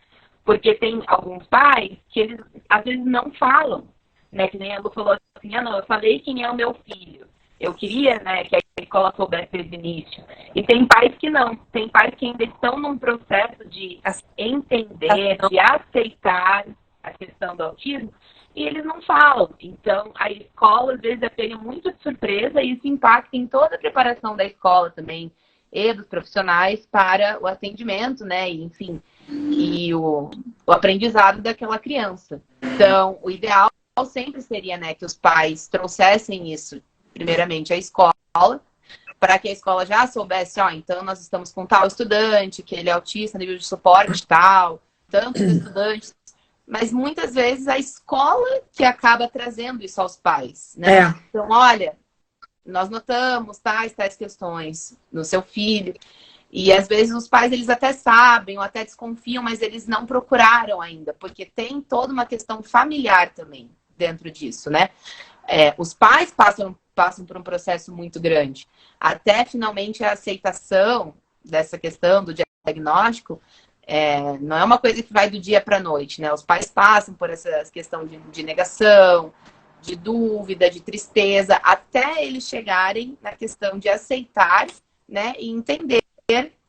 Porque tem alguns pais que eles, às vezes, não falam, né? Que nem a Lu falou assim, não, eu falei quem é o meu filho. Eu queria, né, que a escola soubesse desde o início. E tem pais que não. Tem pais que ainda estão num processo de entender, de aceitar a questão do autismo, e eles não falam. Então, a escola, às vezes, é pega muito de surpresa e isso impacta em toda a preparação da escola também e dos profissionais para o atendimento, né? E, enfim, e o aprendizado daquela criança. Então, o ideal sempre seria, né, que os pais trouxessem isso, primeiramente, à escola, para que a escola já soubesse, então nós estamos com tal estudante, que ele é autista, nível de suporte tal, tantos estudantes. Mas muitas vezes a escola que acaba trazendo isso aos pais, né? Então, olha, nós notamos tais questões no seu filho. E às vezes os pais, eles até sabem ou até desconfiam, mas eles não procuraram ainda, porque tem toda uma questão familiar também dentro disso, né? Os pais passam por um processo muito grande. Até finalmente a aceitação dessa questão do diagnóstico não é uma coisa que vai do dia para a noite, né? Os pais passam por essa questão de negação, de dúvida, de tristeza, até eles chegarem na questão de aceitar, né, e entender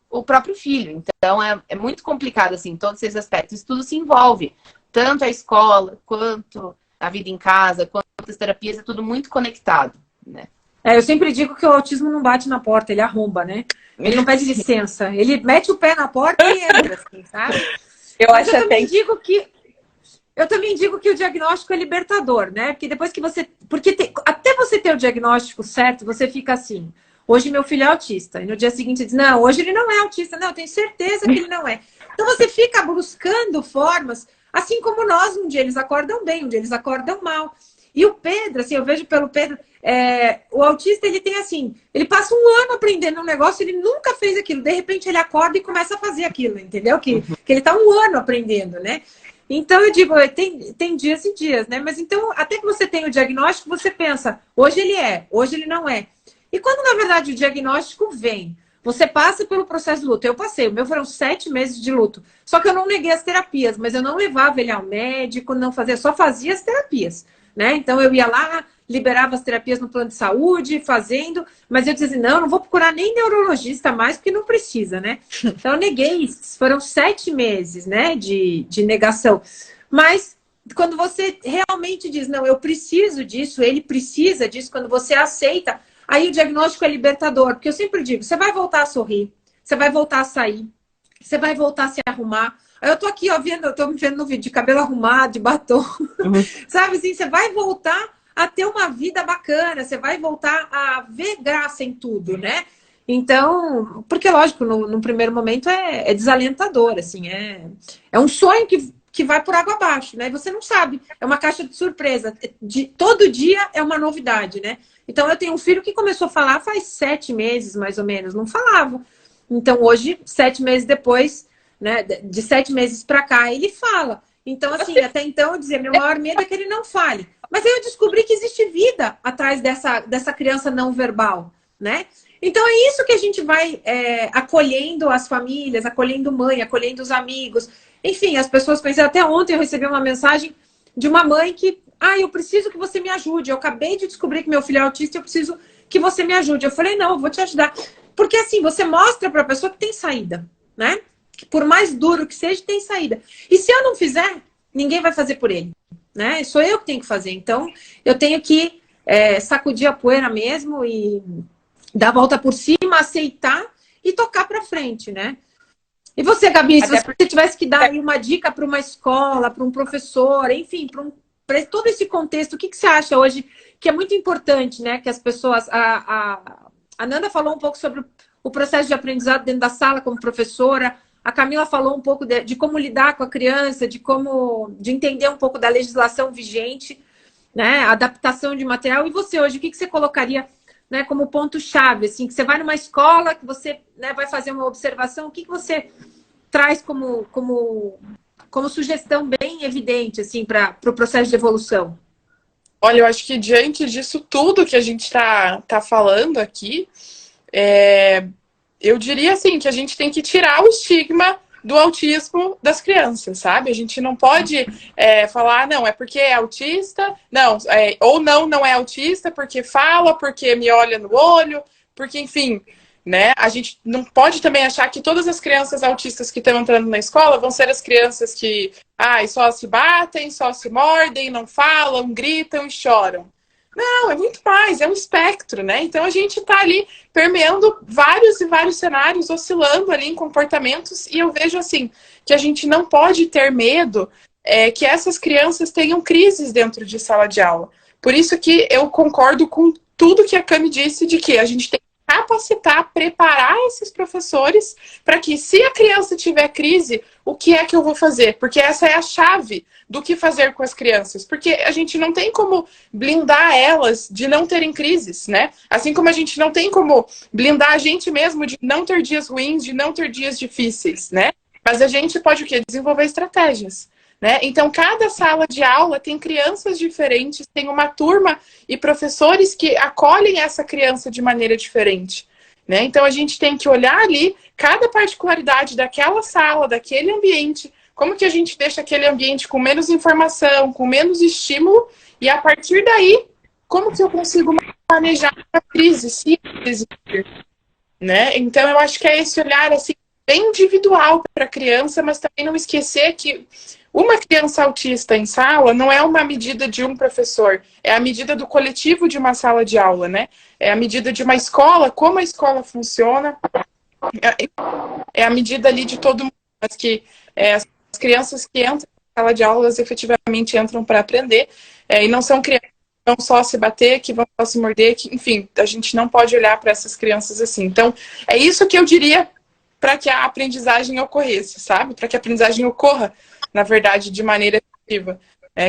o próprio filho. Então, é muito complicado, assim, todos esses aspectos. Isso tudo se envolve. Tanto a escola, quanto a vida em casa, quanto as terapias, é tudo muito conectado, né? Eu sempre digo que o autismo não bate na porta, ele arromba, né? Ele não pede licença. Ele mete o pé na porta e entra, assim, sabe? Eu também digo que o diagnóstico é libertador, né? Porque depois que você... até você ter o diagnóstico certo, você fica assim... Hoje meu filho é autista. E no dia seguinte diz, não, hoje ele não é autista. Não, eu tenho certeza que ele não é. Então você fica buscando formas, assim como nós, um dia eles acordam bem, um dia eles acordam mal. E o Pedro, assim, eu vejo pelo Pedro, o autista, ele tem assim, ele passa um ano aprendendo um negócio, ele nunca fez aquilo. De repente ele acorda e começa a fazer aquilo, entendeu? Que ele tá um ano aprendendo, né? Então eu digo, tem dias e dias, né? Mas então, até que você tem o diagnóstico, você pensa, hoje ele é, hoje ele não é. E quando, na verdade, o diagnóstico vem, você passa pelo processo de luto. Eu passei, o meu foram 7 meses de luto. Só que eu não neguei as terapias, mas eu não levava ele ao médico, não fazia, só fazia as terapias, né? Então eu ia lá, liberava as terapias no plano de saúde, fazendo, mas eu dizia assim, não vou procurar nem neurologista mais, porque não precisa, né? Então eu neguei, foram 7 meses, né, de negação. Mas quando você realmente diz, não, eu preciso disso, ele precisa disso, quando você aceita, aí o diagnóstico é libertador, porque eu sempre digo, você vai voltar a sorrir, você vai voltar a sair, você vai voltar a se arrumar. Aí eu tô aqui, ó, eu tô me vendo no vídeo de cabelo arrumado, de batom, sabe assim, você vai voltar a ter uma vida bacana, você vai voltar a ver graça em tudo, né? Então, porque lógico, no primeiro momento é desalentador, assim, é um sonho que vai por água abaixo, né? Você não sabe, é uma caixa de surpresa, todo dia é uma novidade, né? Então eu tenho um filho que começou a falar faz 7 meses, mais ou menos, não falava. Então hoje, 7 meses depois, né, de 7 meses pra cá, ele fala. Então assim, até então eu dizia, meu maior medo é que ele não fale. Mas aí eu descobri que existe vida atrás dessa criança não verbal, né? Então é isso que a gente vai acolhendo as famílias, acolhendo mãe, acolhendo os amigos. Enfim, as pessoas pensam, até ontem eu recebi uma mensagem de uma mãe que eu preciso que você me ajude. Eu acabei de descobrir que meu filho é autista e eu preciso que você me ajude. Eu falei, não, eu vou te ajudar. Porque assim, você mostra para a pessoa que tem saída, né? Que por mais duro que seja, tem saída. E se eu não fizer, ninguém vai fazer por ele, né? Sou eu que tenho que fazer. Então, eu tenho que sacudir a poeira mesmo e dar a volta por cima, aceitar e tocar para frente, né? E você, Gabi, se você tivesse que dar aí uma dica para uma escola, para um professor, enfim, para todo esse contexto, o que você acha hoje que é muito importante, né? Que as pessoas... A Nanda falou um pouco sobre o processo de aprendizado dentro da sala como professora. A Camila falou um pouco de como lidar com a criança, de entender um pouco da legislação vigente, né? Adaptação de material. E você hoje, o que você colocaria, né, como ponto-chave? Assim, que você vai numa escola, que você, né, vai fazer uma observação, o que você traz como sugestão bem evidente, assim, para o processo de evolução? Olha, eu acho que diante disso tudo que a gente tá falando aqui, eu diria assim, que a gente tem que tirar o estigma do autismo das crianças, sabe? A gente não pode falar, não, é porque é autista, não, ou não é autista porque fala, porque me olha no olho, porque, enfim... Né? A gente não pode também achar que todas as crianças autistas que estão entrando na escola vão ser as crianças que só se batem, só se mordem, não falam, gritam e choram. Não, é muito mais, é um espectro, né? Então a gente está ali permeando vários e vários cenários, oscilando ali em comportamentos, e eu vejo assim, que a gente não pode ter medo que essas crianças tenham crises dentro de sala de aula. Por isso que eu concordo com tudo que a Cami disse, de que a gente tem que capacitar, preparar esses professores para que, se a criança tiver crise, o que é que eu vou fazer? Porque essa é a chave do que fazer com as crianças. Porque a gente não tem como blindar elas de não terem crises, né? Assim como a gente não tem como blindar a gente mesmo de não ter dias ruins, de não ter dias difíceis, né? Mas a gente pode o quê? Desenvolver estratégias. Né? Então, cada sala de aula tem crianças diferentes, tem uma turma e professores que acolhem essa criança de maneira diferente. Né? Então, a gente tem que olhar ali cada particularidade daquela sala, daquele ambiente, como que a gente deixa aquele ambiente com menos informação, com menos estímulo, e a partir daí, como que eu consigo manejar a crise, se existir. Né? Então, eu acho que é esse olhar assim, bem individual para a criança, mas também não esquecer que uma criança autista em sala não é uma medida de um professor, é a medida do coletivo de uma sala de aula, né? É a medida de uma escola, como a escola funciona, é a medida ali de todo mundo, mas que as crianças que entram na sala de aula, elas efetivamente entram para aprender, e não são crianças que vão só se bater, que vão só se morder, que, enfim, a gente não pode olhar para essas crianças assim. Então, é isso que eu diria para que a aprendizagem ocorresse, sabe? Para que a aprendizagem ocorra, na verdade, de maneira efetiva.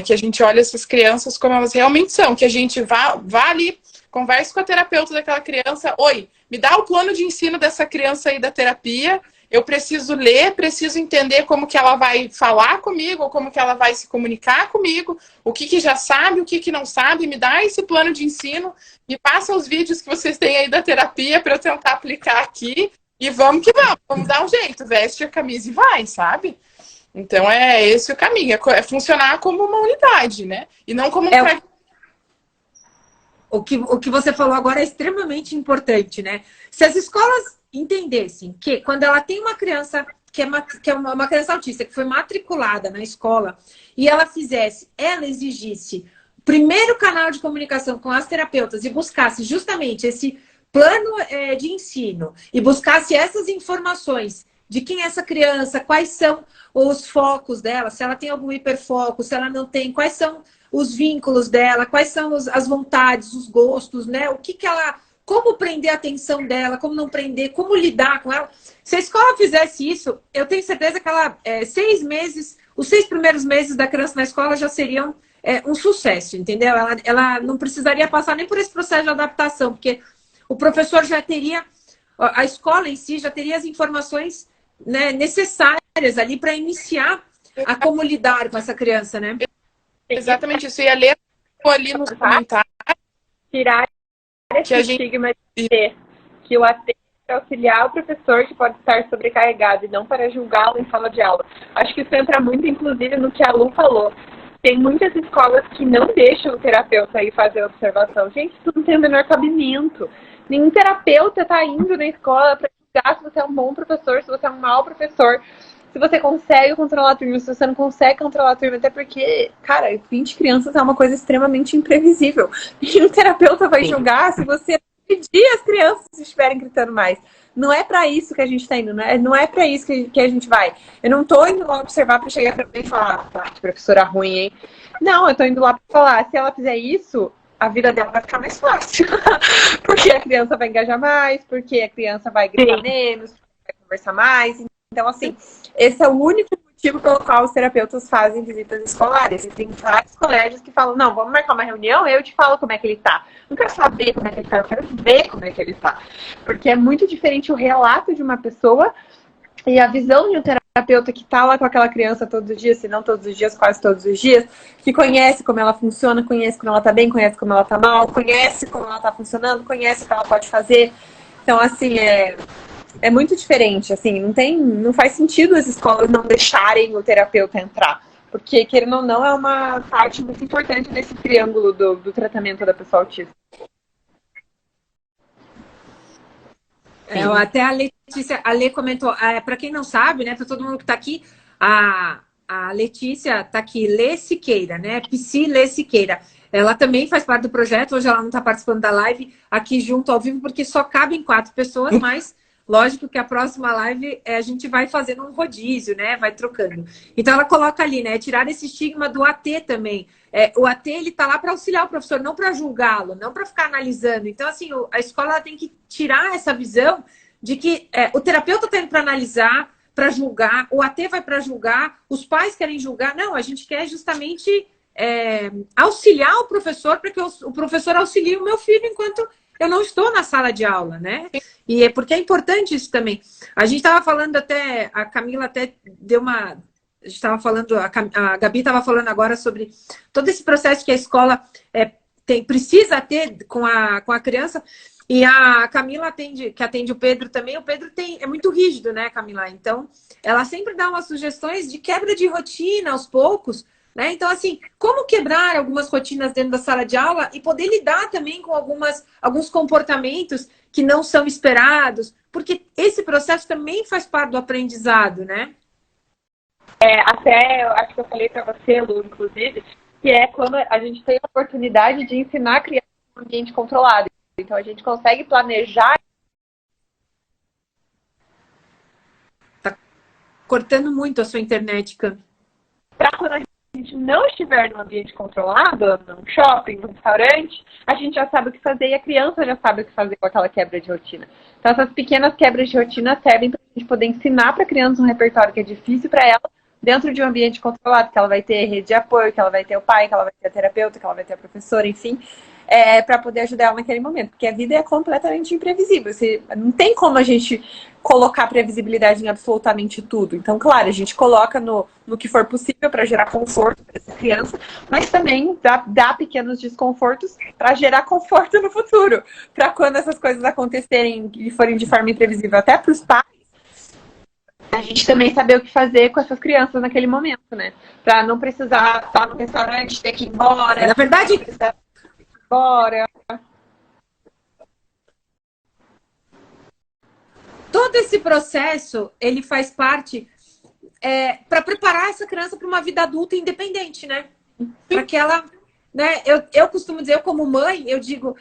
Que a gente olhe essas crianças como elas realmente são, que a gente vá ali, converse com a terapeuta daquela criança, oi, me dá o plano de ensino dessa criança aí da terapia, eu preciso ler, preciso entender como que ela vai falar comigo, ou como que ela vai se comunicar comigo, o que já sabe, o que não sabe, me dá esse plano de ensino, me passa os vídeos que vocês têm aí da terapia para eu tentar aplicar aqui, e vamos que vamos dar um jeito, veste a camisa e vai, sabe? Então, é esse o caminho, é funcionar como uma unidade, né? E não como um... O que você falou agora é extremamente importante, né? Se as escolas entendessem que quando ela tem uma criança que é uma criança autista, que foi matriculada na escola, e ela exigisse o primeiro canal de comunicação com as terapeutas e buscasse justamente esse plano de ensino e buscasse essas informações de quem é essa criança, quais são os focos dela, se ela tem algum hiperfoco, se ela não tem, quais são os vínculos dela, quais são as vontades, os gostos, né? O que ela, como prender a atenção dela, como não prender, como lidar com ela. Se a escola fizesse isso, eu tenho certeza que ela, 6 meses, os 6 primeiros meses da criança na escola já seriam um sucesso, entendeu? Ela não precisaria passar nem por esse processo de adaptação, porque o professor já teria, a escola em si já teria as informações, né, necessárias ali para iniciar a como lidar com essa criança, né? Exatamente isso. E a ler ali nos comentários. Tirar esse estigma de dizer que o AT é auxiliar o professor que pode estar sobrecarregado e não para julgá-lo em sala de aula. Acho que isso entra muito, inclusive, no que a Lu falou. Tem muitas escolas que não deixam o terapeuta ir fazer a observação. Gente, isso não tem o menor cabimento. Nenhum terapeuta está indo na escola para julgar se você é um bom professor, se você é um mau professor, se você consegue controlar a turma, se você não consegue controlar a turma, até porque, cara, 20 crianças é uma coisa extremamente imprevisível. E um terapeuta vai julgar se você pedir as crianças estiverem gritando mais. Não é para isso que a gente está indo, não é para isso que a gente vai. Eu não tô indo lá observar para chegar para mim e falar, tá, que professora ruim, hein? Não, eu tô indo lá para falar, se ela fizer isso, a vida dela vai ficar mais fácil. Porque a criança vai engajar mais, porque a criança vai gritar menos, vai conversar mais. Então, assim, esse é o único motivo pelo qual os terapeutas fazem visitas escolares. E tem vários colégios que falam, não, vamos marcar uma reunião, eu te falo como é que ele tá. Não quero saber como é que ele tá, eu quero ver como é que ele tá. Porque é muito diferente o relato de uma pessoa e a visão de um terapeuta que tá lá com aquela criança todos os dias, se não todos os dias, quase todos os dias, que conhece como ela funciona, conhece como ela tá bem, conhece como ela tá mal, conhece como ela tá funcionando, conhece o que ela pode fazer. Então, assim, é muito diferente, assim, não faz sentido as escolas não deixarem o terapeuta entrar, porque, querendo ou não, é uma parte muito importante desse triângulo do tratamento da pessoa autista. Até a Letícia, a Lê comentou, para quem não sabe, né, para todo mundo que está aqui, a Letícia está aqui, Lê Siqueira, né, Psi Lê Siqueira. Ela também faz parte do projeto, hoje ela não está participando da live aqui junto ao vivo, porque só cabem 4 pessoas, mas lógico que a próxima live a gente vai fazendo um rodízio, né? Vai trocando. Então ela coloca ali, né? Tirar esse estigma do AT também. o AT, ele tá lá para auxiliar o professor, não para julgá-lo, não para ficar analisando. Então, assim, a escola tem que tirar essa visão de que o terapeuta está indo para analisar, para julgar, o AT vai para julgar, os pais querem julgar. Não, a gente quer justamente auxiliar o professor para que o professor auxilie o meu filho enquanto eu não estou na sala de aula, né? E porque é importante isso também. A gente estava falando até, a Camila até deu uma... A gente estava falando, a Gabi estava falando agora sobre todo esse processo que a escola precisa ter com a criança. E a Camila que atende o Pedro também. O Pedro é muito rígido, né, Camila? Então, ela sempre dá umas sugestões de quebra de rotina aos poucos, né? Então, assim, como quebrar algumas rotinas dentro da sala de aula e poder lidar também com alguns comportamentos que não são esperados, porque esse processo também faz parte do aprendizado, né? Até, eu acho que eu falei para você, Lu, inclusive, que é quando a gente tem a oportunidade de ensinar a criança em um ambiente controlado. Então, a gente consegue planejar. Tá cortando muito a sua internet, Cam. Para quando a gente não estiver num ambiente controlado, num shopping, num restaurante, a gente já sabe o que fazer e a criança já sabe o que fazer com aquela quebra de rotina. Então, essas pequenas quebras de rotina servem para a gente poder ensinar para a criança um repertório que é difícil para ela, dentro de um ambiente controlado, que ela vai ter rede de apoio, que ela vai ter o pai, que ela vai ter a terapeuta, que ela vai ter a professora, enfim, para poder ajudar ela naquele momento. Porque a vida é completamente imprevisível. Não tem como a gente colocar previsibilidade em absolutamente tudo. Então, claro, a gente coloca no que for possível para gerar conforto para essa criança, mas também dá pequenos desconfortos para gerar conforto no futuro. Para quando essas coisas acontecerem e forem de forma imprevisível até para os pais, a gente também saber o que fazer com essas crianças naquele momento, né? Para não precisar estar no restaurante, ter que ir embora. Na verdade, embora. Todo esse processo, ele faz parte para preparar essa criança para uma vida adulta independente, né? Para que ela... Né? Eu costumo dizer, eu como mãe, eu digo,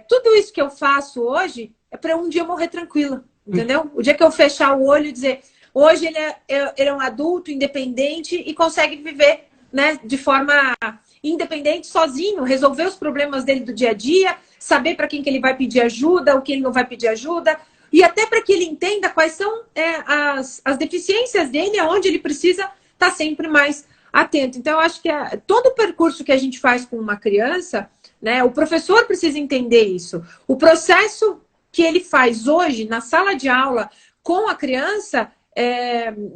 tudo isso que eu faço hoje é para um dia eu morrer tranquila, entendeu? O dia que eu fechar o olho e dizer... Hoje ele é um adulto independente e consegue viver, né, de forma independente, sozinho, resolver os problemas dele do dia a dia, saber para quem que ele vai pedir ajuda, o que ele não vai pedir ajuda, e até para que ele entenda quais são as deficiências dele, aonde ele precisa estar sempre mais atento. Então, eu acho que todo o percurso que a gente faz com uma criança, né, o professor precisa entender isso. O processo que ele faz hoje na sala de aula com a criança...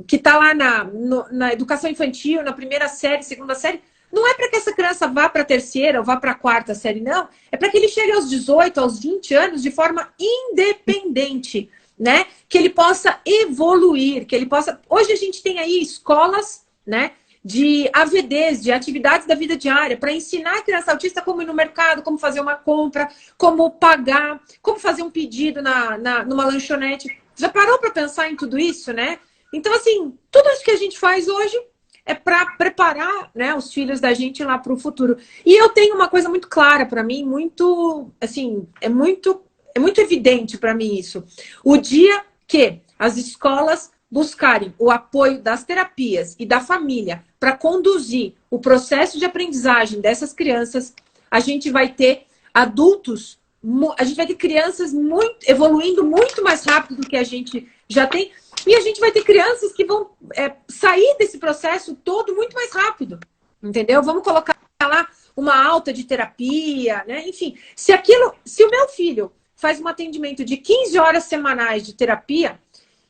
que está lá na educação infantil, na primeira série, segunda série, não é para que essa criança vá para a terceira ou vá para a quarta série, não. É para que ele chegue aos 18, aos 20 anos de forma independente, né? Que ele possa evoluir, que ele possa... Hoje a gente tem aí escolas, né, de AVDs, de atividades da vida diária, para ensinar a criança autista como ir no mercado, como fazer uma compra, como pagar, como fazer um pedido numa lanchonete. Já parou para pensar em tudo isso, né? Então, assim, tudo isso que a gente faz hoje é para preparar, né, os filhos da gente lá para o futuro. E eu tenho uma coisa muito clara para mim, muito, assim, é muito evidente para mim isso. O dia que as escolas buscarem o apoio das terapias e da família para conduzir o processo de aprendizagem dessas crianças, a gente vai ter adultos, a gente vai ter crianças evoluindo muito mais rápido do que a gente já tem. E a gente vai ter crianças que vão sair desse processo todo muito mais rápido. Entendeu? Vamos colocar lá uma alta de terapia, né? Enfim, se o meu filho faz um atendimento de 15 horas semanais de terapia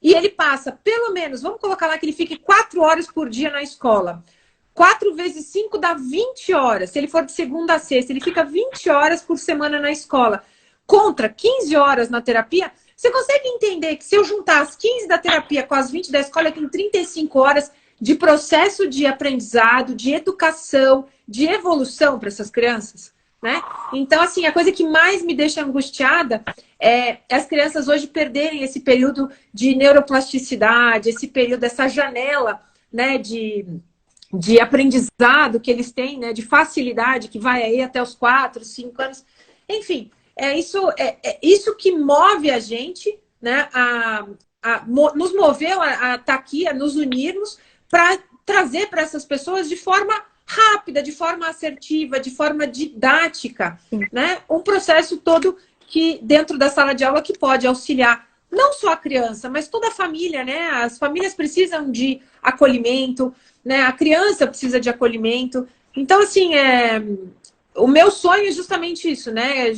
e ele passa pelo menos, vamos colocar lá que ele fique 4 horas por dia na escola. 4 vezes 5 dá 20 horas. Se ele for de segunda a sexta, ele fica 20 horas por semana na escola. Contra 15 horas na terapia, você consegue entender que se eu juntar as 15 da terapia com as 20 da escola, tem 35 horas de processo de aprendizado, de educação, de evolução para essas crianças, né? Então, assim, a coisa que mais me deixa angustiada é as crianças hoje perderem esse período de neuroplasticidade, esse período, essa janela, né, de aprendizado que eles têm, né, de facilidade, que vai aí até os 4, 5 anos. Enfim, é isso que move a gente, né, nos moveu a estar aqui, a nos unirmos para trazer para essas pessoas de forma rápida, de forma assertiva, de forma didática, né? Um processo todo que dentro da sala de aula que pode auxiliar não só a criança, mas toda a família, né? As famílias precisam de acolhimento, né? A criança precisa de acolhimento. Então, assim, o meu sonho é justamente isso, né?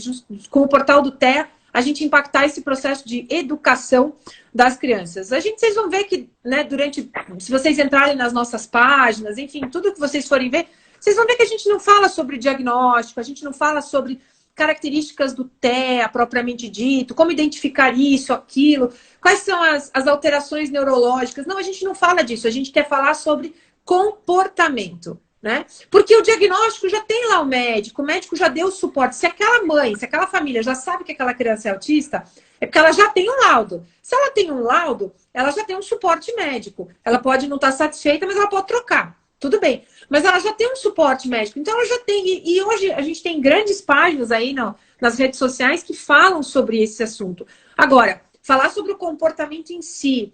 Com o portal do TEA, a gente impactar esse processo de educação das crianças. Vocês vão ver que, né, se vocês entrarem nas nossas páginas, enfim, tudo que vocês forem ver, vocês vão ver que a gente não fala sobre diagnóstico, a gente não fala sobre características do TEA propriamente dito, como identificar isso, aquilo, quais são as alterações neurológicas. Não, a gente não fala disso, a gente quer falar sobre comportamento, né? Porque o diagnóstico já tem lá o médico já deu o suporte. Se aquela mãe, se aquela família já sabe que aquela criança é autista, é porque ela já tem um laudo. Se ela tem um laudo, ela já tem um suporte médico. Ela pode não estar satisfeita, mas ela pode trocar. Tudo bem. Mas ela já tem um suporte médico. Então ela já tem. E hoje a gente tem grandes páginas aí nas redes sociais que falam sobre esse assunto. Agora, falar sobre o comportamento em si.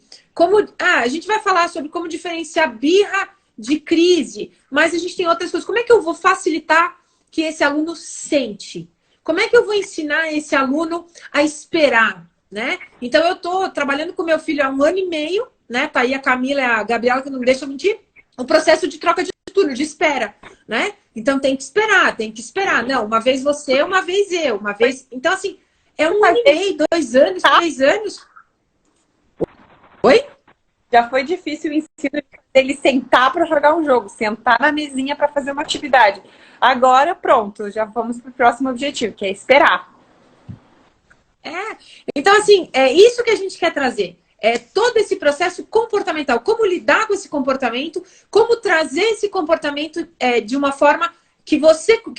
A gente vai falar sobre como diferenciar birra de crise, mas a gente tem outras coisas. Como é que eu vou facilitar que esse aluno sente? Como é que eu vou ensinar esse aluno a esperar, né? Então, eu estou trabalhando com meu filho há 1 ano e meio, né? Tá aí a Camila e a Gabriela, que não me deixam mentir, o processo de troca de turno, de espera, né? Então, tem que esperar. Não, uma vez você, uma vez eu, uma vez... Então, assim, é 1 ano e meio, 2 anos, 3 anos. Oi? Já foi difícil o ensino dele sentar para jogar um jogo, sentar na mesinha para fazer uma atividade. Agora, pronto, já vamos para o próximo objetivo, que é esperar. Então, assim, é isso que a gente quer trazer. É todo esse processo comportamental. Como lidar com esse comportamento, como trazer esse comportamento de uma forma que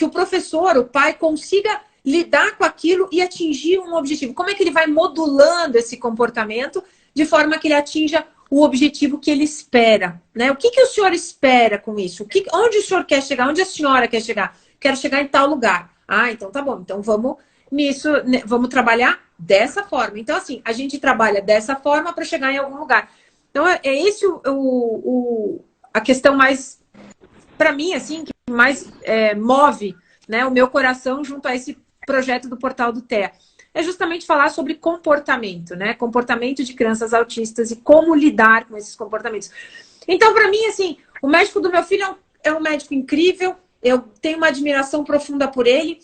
o professor, o pai, consiga lidar com aquilo e atingir um objetivo. Como é que ele vai modulando esse comportamento de forma que ele atinja o objetivo que ele espera, né? O que o senhor espera com isso? Onde o senhor quer chegar? Onde a senhora quer chegar? Quero chegar em tal lugar. Então tá bom. Então vamos nisso, né? Vamos trabalhar dessa forma. Então, assim, a gente trabalha dessa forma para chegar em algum lugar. Então, é esse a questão mais, para mim, assim, que mais move, né, o meu coração junto a esse projeto do Portal do TEA. É justamente falar sobre comportamento, né? Comportamento de crianças autistas e como lidar com esses comportamentos. Então, para mim, assim, o médico do meu filho é um médico incrível, eu tenho uma admiração profunda por ele.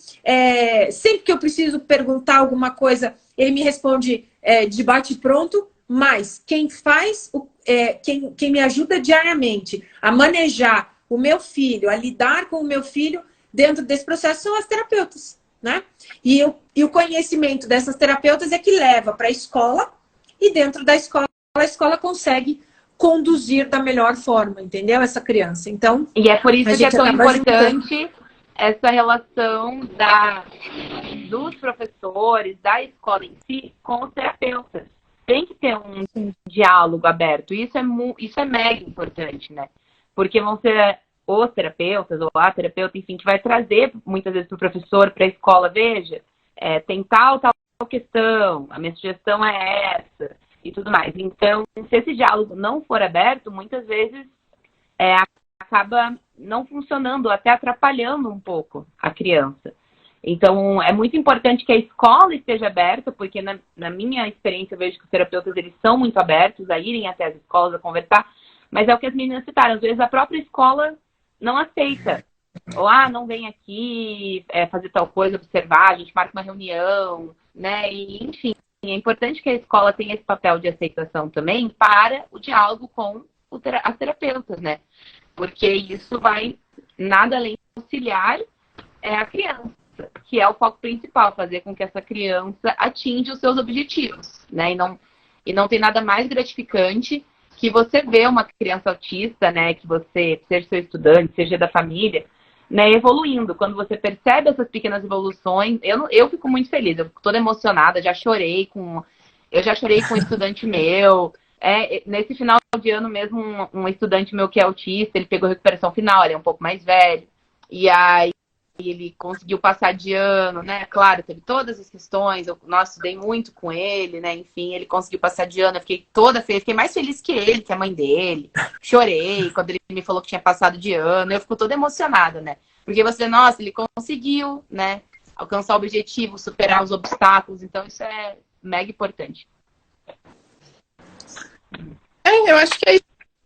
Sempre que eu preciso perguntar alguma coisa, ele me responde de bate-pronto, mas quem faz, quem me ajuda diariamente a manejar o meu filho, a lidar com o meu filho dentro desse processo são as terapeutas, né? E o conhecimento dessas terapeutas é que leva para a escola e dentro da escola, a escola consegue conduzir da melhor forma, entendeu? Essa criança. Então, e é por isso que é tão importante essa relação dos professores, da escola em si, com os terapeutas. Tem que ter um diálogo aberto. Isso é mega importante, né? Porque vão ser os terapeutas ou a terapeuta, enfim, que vai trazer muitas vezes para o professor, para a escola, veja, tem tal questão, a minha sugestão é essa e tudo mais. Então, se esse diálogo não for aberto, muitas vezes acaba não funcionando, até atrapalhando um pouco a criança. Então, é muito importante que a escola esteja aberta, porque na minha experiência eu vejo que os terapeutas eles são muito abertos a irem até as escolas, a conversar, mas é o que as meninas citaram, às vezes a própria escola não aceita. Ou, não vem aqui fazer tal coisa, observar, a gente marca uma reunião, né? E, enfim, é importante que a escola tenha esse papel de aceitação também para o diálogo com as terapeutas, né? Porque isso vai nada além de auxiliar a criança, que é o foco principal, fazer com que essa criança atinja os seus objetivos, né? E não tem nada mais gratificante que você vê uma criança autista, né, que você, seja seu estudante, seja da família, né, evoluindo. Quando você percebe essas pequenas evoluções, eu fico muito feliz, eu fico toda emocionada, eu já chorei com um estudante meu, nesse final de ano mesmo, um estudante meu que é autista, ele pegou recuperação final, ele é um pouco mais velho, e aí ele conseguiu passar de ano, né? Claro, teve todas as questões, nossa, estudei muito com ele, né? Enfim, ele conseguiu passar de ano, eu fiquei toda feliz, fiquei mais feliz que ele, que a mãe dele. Chorei quando ele me falou que tinha passado de ano, eu fico toda emocionada, né? Porque você, nossa, ele conseguiu, né? Alcançar o objetivo, superar os obstáculos, então isso é mega importante. Eu acho que a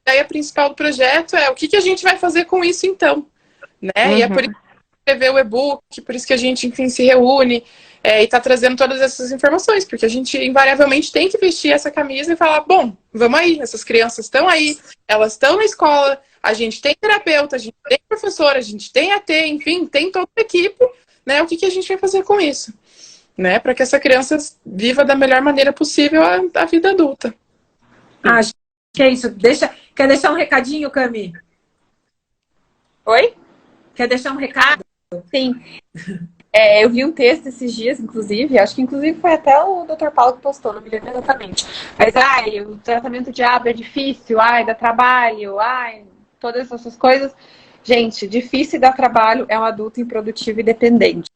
ideia principal do projeto é o que a gente vai fazer com isso então, né? E é por isso que escrever o e-book, por isso que a gente, enfim, se reúne e está trazendo todas essas informações, porque a gente invariavelmente tem que vestir essa camisa e falar, bom, vamos aí, essas crianças estão aí, elas estão na escola, a gente tem terapeuta, a gente tem professora, a gente tem AT, enfim, tem toda a equipe, né? O que a gente vai fazer com isso, né? Para que essa criança viva da melhor maneira possível a vida adulta. Acho que é isso. Quer deixar um recadinho, Cami? Oi? Quer deixar um recado? Sim. Eu vi um texto esses dias, inclusive, acho que inclusive foi até o Dr. Paulo que postou, não me lembro exatamente. Mas, o tratamento de aba é difícil, dá trabalho, todas essas coisas. Gente, difícil dar trabalho é um adulto improdutivo e dependente.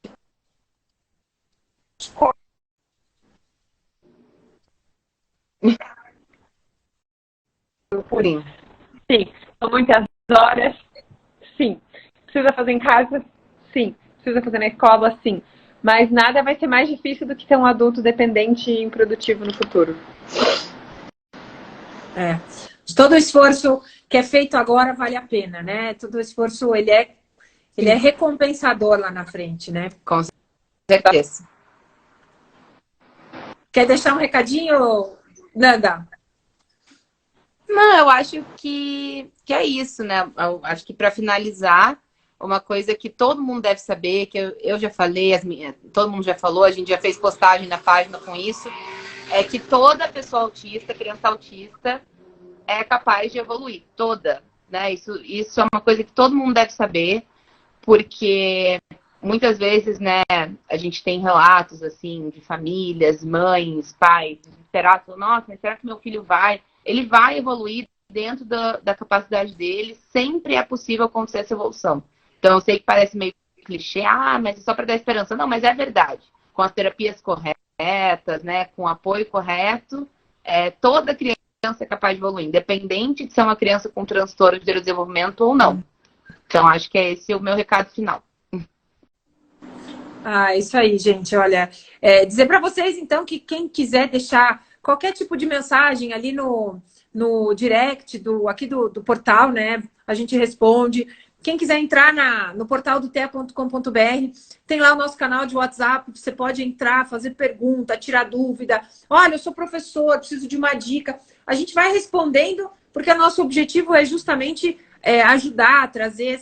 Purinho. Sim. São muitas horas? Sim. Precisa fazer em casa? Sim. Precisa fazer na escola? Sim. Mas nada vai ser mais difícil do que ter um adulto dependente e improdutivo no futuro. Todo o esforço que é feito agora vale a pena, né? Todo o esforço, ele é recompensador lá na frente, né? Com certeza. Quer deixar um recadinho, Nanda? Não, eu acho que é isso, né? Eu acho que para finalizar, uma coisa que todo mundo deve saber, que eu já falei, todo mundo já falou, a gente já fez postagem na página com isso, é que toda pessoa autista, criança autista, é capaz de evoluir, toda, né? Isso é uma coisa que todo mundo deve saber, porque muitas vezes, né, a gente tem relatos, assim, de famílias, mães, pais, desesperados, nossa, mas será que meu filho vai? Ele vai evoluir dentro da capacidade dele, sempre é possível acontecer essa evolução. Então, eu sei que parece meio clichê, mas é só para dar esperança. Não, mas é verdade. Com as terapias corretas, né, com o apoio correto, toda criança é capaz de evoluir, independente de ser uma criança com transtorno de desenvolvimento ou não. Então, acho que é esse o meu recado final. Isso aí, gente. Olha, dizer para vocês, então, que quem quiser deixar qualquer tipo de mensagem ali no direct aqui do portal, né? A gente responde. Quem quiser entrar no portal do tea.com.br, tem lá o nosso canal de WhatsApp, você pode entrar, fazer pergunta, tirar dúvida. Olha, eu sou professor, preciso de uma dica. A gente vai respondendo, porque o nosso objetivo é justamente ajudar, trazer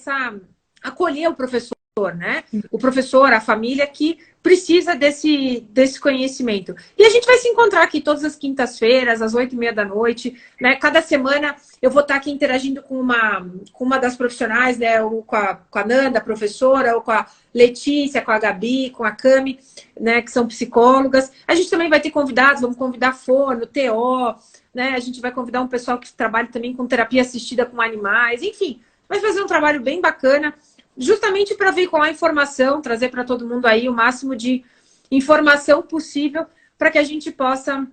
acolher o professor, né? O professor, a família que precisa desse conhecimento. E a gente vai se encontrar aqui todas as quintas-feiras, às 8h30 da noite, né? Cada semana eu vou estar aqui interagindo com uma das profissionais, né? Ou com a Nanda, a professora, ou com a Letícia, com a Gabi, com a Cami, né? Que são psicólogas. A gente também vai ter convidados, vamos convidar Fono, TO, né? A gente vai convidar um pessoal que trabalha também com terapia assistida com animais, enfim. Vai fazer um trabalho bem bacana, justamente para veicular informação, trazer para todo mundo aí o máximo de informação possível para que a gente possa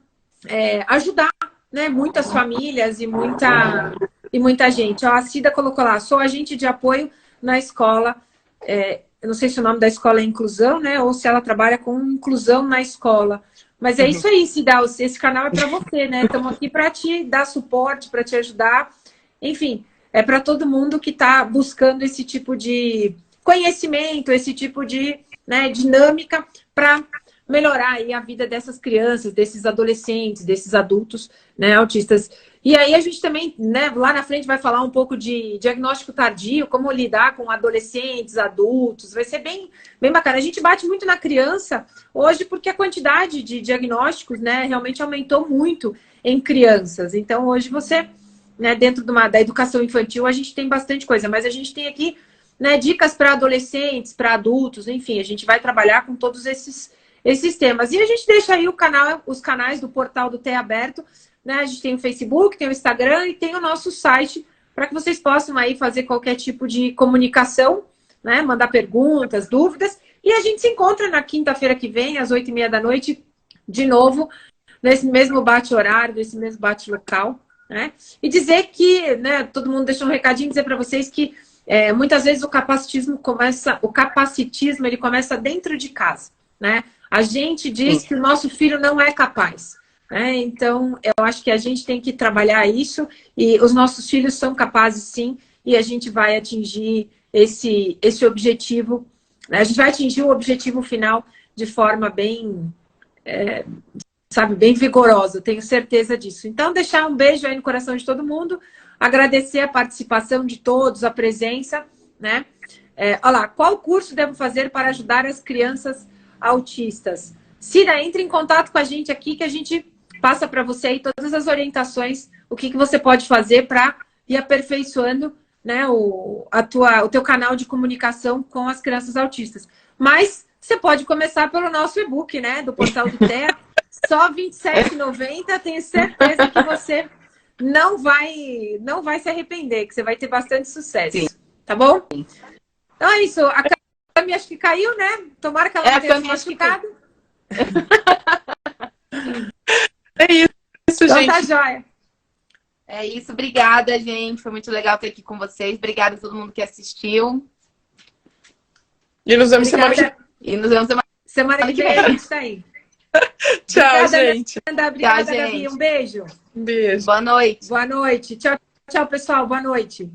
ajudar, né, muitas famílias e muita gente. A Cida colocou lá, sou agente de apoio na escola. Eu não sei se o nome da escola é inclusão, né? Ou se ela trabalha com inclusão na escola. Mas é isso aí, Cida. Esse canal é para você, né? Estamos aqui para te dar suporte, para te ajudar. Enfim, é para todo mundo que está buscando esse tipo de conhecimento, esse tipo de dinâmica para melhorar aí a vida dessas crianças, desses adolescentes, desses adultos, né, autistas. E aí a gente também, né, lá na frente vai falar um pouco de diagnóstico tardio, como lidar com adolescentes, adultos, vai ser bem bacana. A gente bate muito na criança hoje porque a quantidade de diagnósticos, né, realmente aumentou muito em crianças. Então hoje você, né, dentro da educação infantil a gente tem bastante coisa, mas a gente tem aqui, né, dicas para adolescentes, para adultos, enfim, a gente vai trabalhar com todos esses temas. E a gente deixa aí os canais do portal do TEA aberto, né? A gente tem o Facebook, tem o Instagram e tem o nosso site para que vocês possam aí fazer qualquer tipo de comunicação, né? Mandar perguntas, dúvidas. E a gente se encontra na quinta-feira que vem, às 8h30 da noite, de novo, nesse mesmo bate-horário, nesse mesmo bate-local, né? E dizer que, né, todo mundo deixou um recadinho, dizer para vocês que muitas vezes o capacitismo ele começa dentro de casa, né? A gente diz que o nosso filho não é capaz, né? Então, eu acho que a gente tem que trabalhar isso e os nossos filhos são capazes, sim, e a gente vai atingir esse objetivo, né? A gente vai atingir o objetivo final de forma bem, bem vigorosa, tenho certeza disso. Então, deixar um beijo aí no coração de todo mundo, agradecer a participação de todos, a presença, né? Olha lá, qual curso devo fazer para ajudar as crianças autistas? Cira, entre em contato com a gente aqui, que a gente passa para você aí todas as orientações, o que você pode fazer para ir aperfeiçoando, né, o teu canal de comunicação com as crianças autistas. Mas você pode começar pelo nosso e-book, né, do Portal do Terra, só R$ 27,90. Tenho certeza que você não vai se arrepender, que você vai ter bastante sucesso. Sim. Tá bom? Sim. Então é isso. A Cami acho que caiu, né? Tomara que ela não tenha se machucado. É isso, então, gente. Tá joia. É isso. Obrigada, gente. Foi muito legal estar aqui com vocês. Obrigada a todo mundo que assistiu. E nos vemos semana que vem. Semana que vem a gente tá aí. Tchau, obrigada, gente. Obrigada, tchau, Gabi. gente. Um beijo. Um beijo. Boa noite. Boa noite. Tchau, tchau, pessoal. Boa noite.